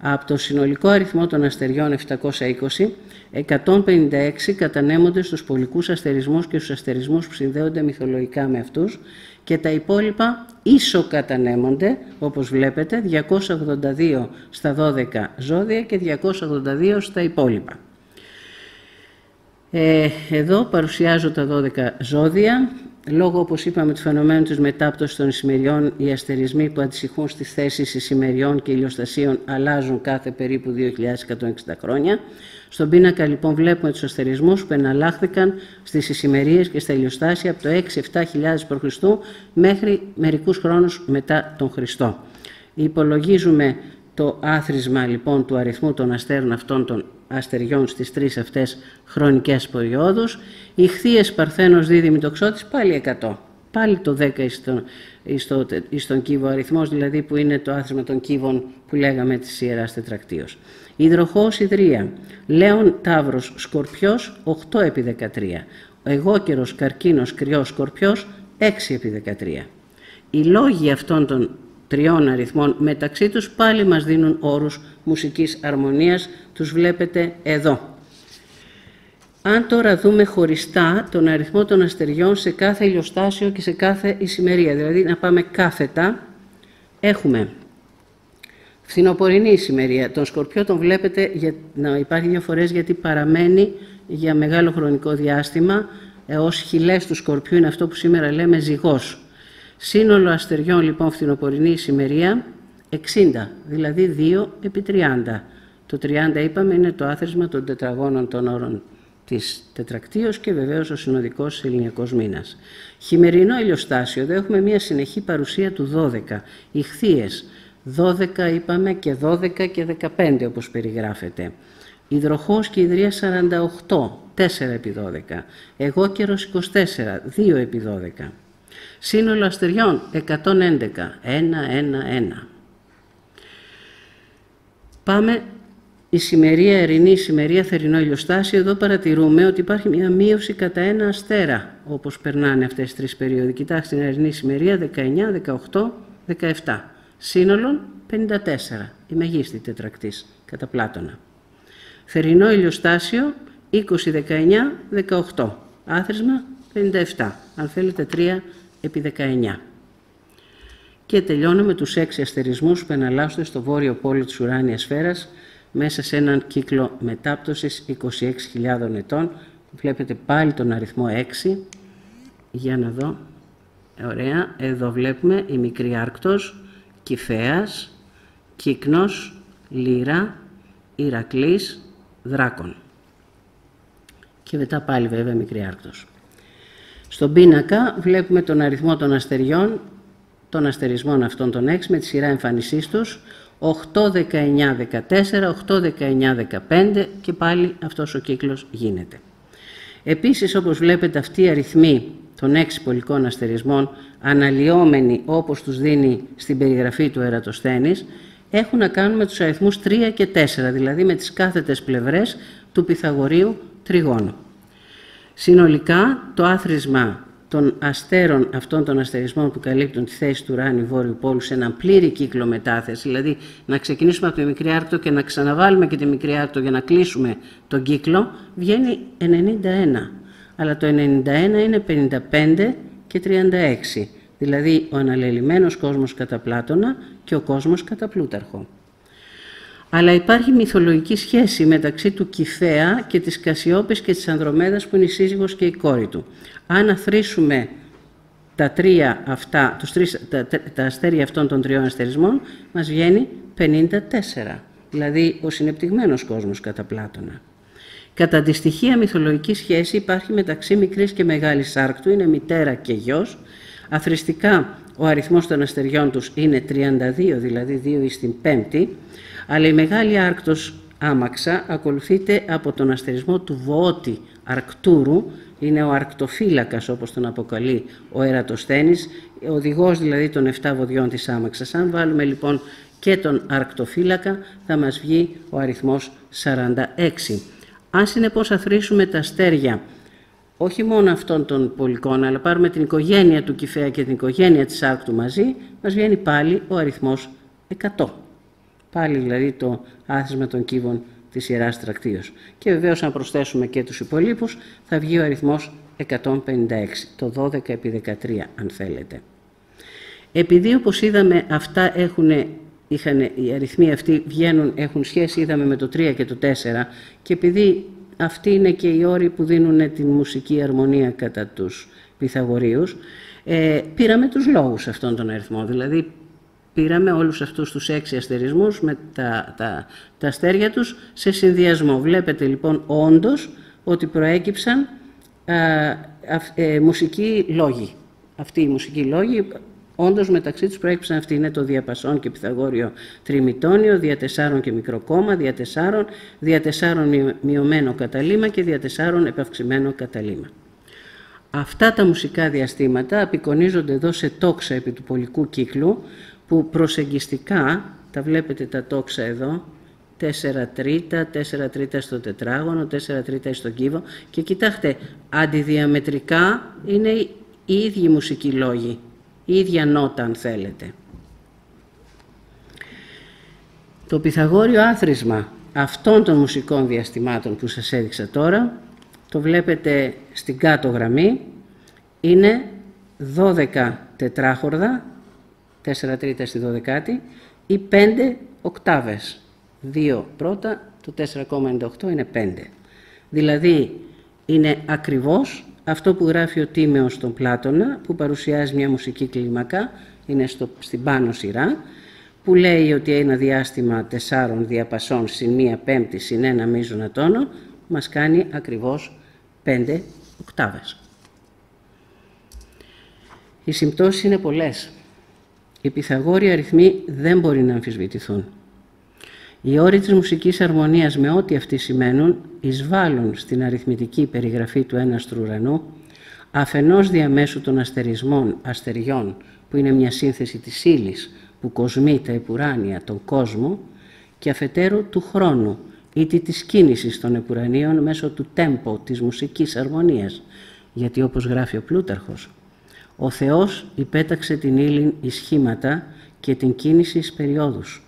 Από το συνολικό αριθμό των αστεριών 720, 156 κατανέμονται στους πολικούς αστερισμούς και στους αστερισμούς που συνδέονται μυθολογικά με αυτούς και τα υπόλοιπα ισοκατανέμονται, όπως βλέπετε, 282 στα 12 ζώδια και 282 στα υπόλοιπα. Εδώ παρουσιάζω τα 12 ζώδια. Λόγω, όπως είπαμε, του φαινομένου της μετάπτωσης των ησημεριών, οι αστερισμοί που αντιστοιχούν στις θέσεις ησημεριών και ηλιοστασίων αλλάζουν κάθε περίπου 2.160 χρόνια. Στον πίνακα λοιπόν βλέπουμε τους αστερισμούς που εναλλάχθηκαν στις ησημερίες και στα ηλιοστάσια από το 6-7 π.Χ. μέχρι μερικούς χρόνους μετά τον Χριστό. Υπολογίζουμε το άθροισμα λοιπόν του αριθμού των αστέρων αυτών των αστεριών στις 3 αυτές χρονικές περιόδους. Ιχθύες, Παρθένος, Δίδυμη, Τοξότης, πάλι 100. Πάλι το 10 στον κύβο αριθμός, δηλαδή που είναι το άθροισμα των κύβων που λέγαμε της Ιεράς Τετρακτίως. Υδροχόος, Ιδρία, Λέων, Ταύρος, Σκορπιός, 8 επί 13. Εγώκερος, Καρκίνος, Κρυός, Σκορπιός, 6 επί 13. Οι λόγοι αυτών των 3 αριθμών μεταξύ τους πάλι μας δίνουν όρους μουσικής αρμονίας, τους βλέπετε εδώ. Αν τώρα δούμε χωριστά τον αριθμό των αστεριών σε κάθε ηλιοστάσιο και σε κάθε ησημερία, δηλαδή να πάμε κάθετα, έχουμε φθινοπορεινή ησημερία. Τον Σκορπιό τον βλέπετε να υπάρχει 2 φορές γιατί παραμένει για μεγάλο χρονικό διάστημα ως χειλές του Σκορπιού, είναι αυτό που σήμερα λέμε ζυγός. Σύνολο αστεριών λοιπόν φθινοπορεινή ησημερία 60, δηλαδή 2 επί 30. Το 30 είπαμε είναι το άθροισμα των τετραγώνων των όρων της Τετρακτίως και βεβαίως ο συνοδικός ελληνικός μήνας. Χειμερινό ηλιοστάσιο, εδώ έχουμε μια συνεχή παρουσία του 12. Ιχθύες, 12 είπαμε και 12 και 15 όπως περιγράφεται. Υδροχόος και Ιδρία 48, 4 επί 12. Εγώκερος 24, 2 επί 12. Σύνολο αστεριών 111, 1-1-1. Πάμε ησημερία, ερηνή ησημερία, θερινό ηλιοστάσιο. Εδώ παρατηρούμε ότι υπάρχει μια μείωση κατά 1 αστέρα όπως περνάνε αυτές τις 3 περίοδοι. Κοιτάξτε την ερηνή ησημερία 19, 18, 17. Σύνολον 54, η μεγίστη τετρακτής κατά Πλάτωνα. Θερινό ηλιοστάσιο 20, 19, 18. Άθροισμα 57, αν θέλετε 3 επί 19. Και τελειώνω με τους 6 αστερισμούς που εναλλάσσονται στο βόρειο πόλο της ουράνιας σφαίρας μέσα σε έναν κύκλο μετάπτωσης 26.000 ετών. Βλέπετε πάλι τον αριθμό 6. Για να δω. Ωραία. Εδώ βλέπουμε η μικρή άρκτος, Κυφαίας, Κύκνος, Λύρα, Ηρακλής, Δράκων. Και μετά πάλι βέβαια μικρή άρκτος. Στον πίνακα βλέπουμε τον αριθμό των αστεριών, των αστερισμών αυτών των 6 με τη σειρά εμφανισής τους, 8, 19, 14, 8, 19, 15 και πάλι αυτός ο κύκλος γίνεται. Επίσης, όπως βλέπετε, αυτοί οι αριθμοί των 6 πολικών αστερισμών, αναλυόμενοι όπως τους δίνει στην περιγραφή του Ερατοσθένης, έχουν να κάνουν με τους αριθμούς 3 και 4, δηλαδή με τις κάθετες πλευρές του Πυθαγορείου τριγώνου. Συνολικά, το άθροισμα των αστέρων αυτών των αστερισμών που καλύπτουν τη θέση του ουράνιου βόρειου πόλου σε έναν πλήρη κύκλο μετάθεση, δηλαδή να ξεκινήσουμε από τη μικρή άρκτο και να ξαναβάλουμε και τη μικρή άρκτο για να κλείσουμε τον κύκλο, βγαίνει 91. Αλλά το 91 είναι 55 και 36, δηλαδή ο αναλελειμμένος κόσμος κατά Πλάτωνα και ο κόσμος κατά Πλούταρχο. Αλλά υπάρχει μυθολογική σχέση μεταξύ του Κυφαία και της Κασιόπης και της Ανδρομέδας που είναι η σύζυγος και η κόρη του. Αν αθροίσουμε τα αστέρια αυτών των 3 αστερισμών, μας βγαίνει 54, δηλαδή ο συνεπτυγμένος κόσμος κατά Πλάτωνα. Κατά αντιστοιχεία μυθολογική σχέση υπάρχει μεταξύ μικρής και μεγάλης άρκτου, είναι μητέρα και γιος. Αθροιστικά ο αριθμός των αστεριών τους είναι 32, δηλαδή 2 εις την πέμπτη, αλλά η μεγάλη άρκτος Άμαξα ακολουθείται από τον αστερισμό του Βοώτη Αρκτούρου, είναι ο αρκτοφύλακας όπως τον αποκαλεί ο Ερατοσθένης, οδηγός δηλαδή των 7 βοδιών της Άμαξας. Αν βάλουμε λοιπόν και τον αρκτοφύλακα θα μας βγει ο αριθμός 46. Αν συνεπώς αθροίσουμε τα αστέρια, όχι μόνο αυτών των πολικών, αλλά πάρουμε την οικογένεια του Κυφαία και την οικογένεια της Άρκτου μαζί, μας βγαίνει πάλι ο αριθμός 100. Πάλι δηλαδή το άθροισμα των κύβων της Ιεράς Τρακτίος. Και βεβαίως αν προσθέσουμε και τους υπολείπους θα βγει ο αριθμός 156, το 12 επί 13 αν θέλετε. Επειδή όπως είδαμε αυτά οι αριθμοί αυτοί έχουν σχέση, είδαμε με το 3 και το 4, και επειδή αυτοί είναι και οι όροι που δίνουν τη μουσική αρμονία κατά τους Πυθαγορείους, πήραμε τους λόγους αυτών των αριθμών, δηλαδή πήραμε όλους αυτούς τους 6 αστερισμούς με τα αστέρια τους σε συνδυασμό. Βλέπετε λοιπόν όντως ότι προέκυψαν μουσικοί λόγοι. Αυτοί οι μουσικοί λόγοι όντως μεταξύ τους προέκυψαν αυτοί. Είναι το διαπασόν και Πυθαγόριο τριμητόνιο, δια 4 και μικρό κόμμα, δια 4 μειωμένο καταλήμα και δια 4 επαυξημένο καταλήμα. Αυτά τα μουσικά διαστήματα απεικονίζονται εδώ σε τόξα επί του πολικού κύκλου, που προσεγγιστικά, τα βλέπετε τα τόξα εδώ, 4 τρίτα, 4 τρίτα στο τετράγωνο, 4 τρίτα στον κύβο, και κοιτάξτε, αντιδιαμετρικά είναι οι ίδιοι μουσικοί λόγοι, η ίδια νότα αν θέλετε. Το Πυθαγόριο άθροισμα αυτών των μουσικών διαστημάτων που σας έδειξα τώρα, το βλέπετε στην κάτω γραμμή, είναι 12 τετράχορδα, 4 τρίτα στη 12η, ή 5 οκτάβες. 2 πρώτα, το 4,98 είναι 5. Δηλαδή είναι ακριβώς αυτό που γράφει ο Τίμεος στον Πλάτωνα, που παρουσιάζει μια μουσική κλίμακα, είναι στην πάνω σειρά, που λέει ότι ένα διάστημα 4 διαπασών συν 1 πέμπτη συν 1 μείζωνα τόνο μας κάνει ακριβώς 5 οκτάβες. Οι συμπτώσεις είναι πολλές. Οι Πυθαγόριοι αριθμοί δεν μπορεί να αμφισβητηθούν. Οι όροι της μουσικής αρμονίας με ό,τι αυτοί σημαίνουν εισβάλλουν στην αριθμητική περιγραφή του έναστρου ουρανού, αφενός διαμέσου των αστεριών, που είναι μια σύνθεση της ύλης που κοσμεί τα επουράνια, τον κόσμο, και αφετέρου του χρόνου, είτε της κίνησης των επουρανίων μέσω του τέμπο της μουσικής αρμονίας, γιατί όπως γράφει ο Πλούταρχος, ο Θεός υπέταξε την ύλην εις σχήματα και την κίνηση εις περιόδους.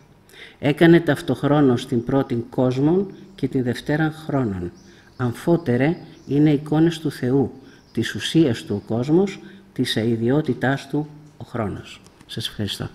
Έκανε ταυτοχρόνως την πρώτην κόσμον και την δευτέραν χρόνων. Αμφότερε είναι εικόνες του Θεού, της ουσίας του ο κόσμος, της αηδιότητάς του ο χρόνος. Σας ευχαριστώ.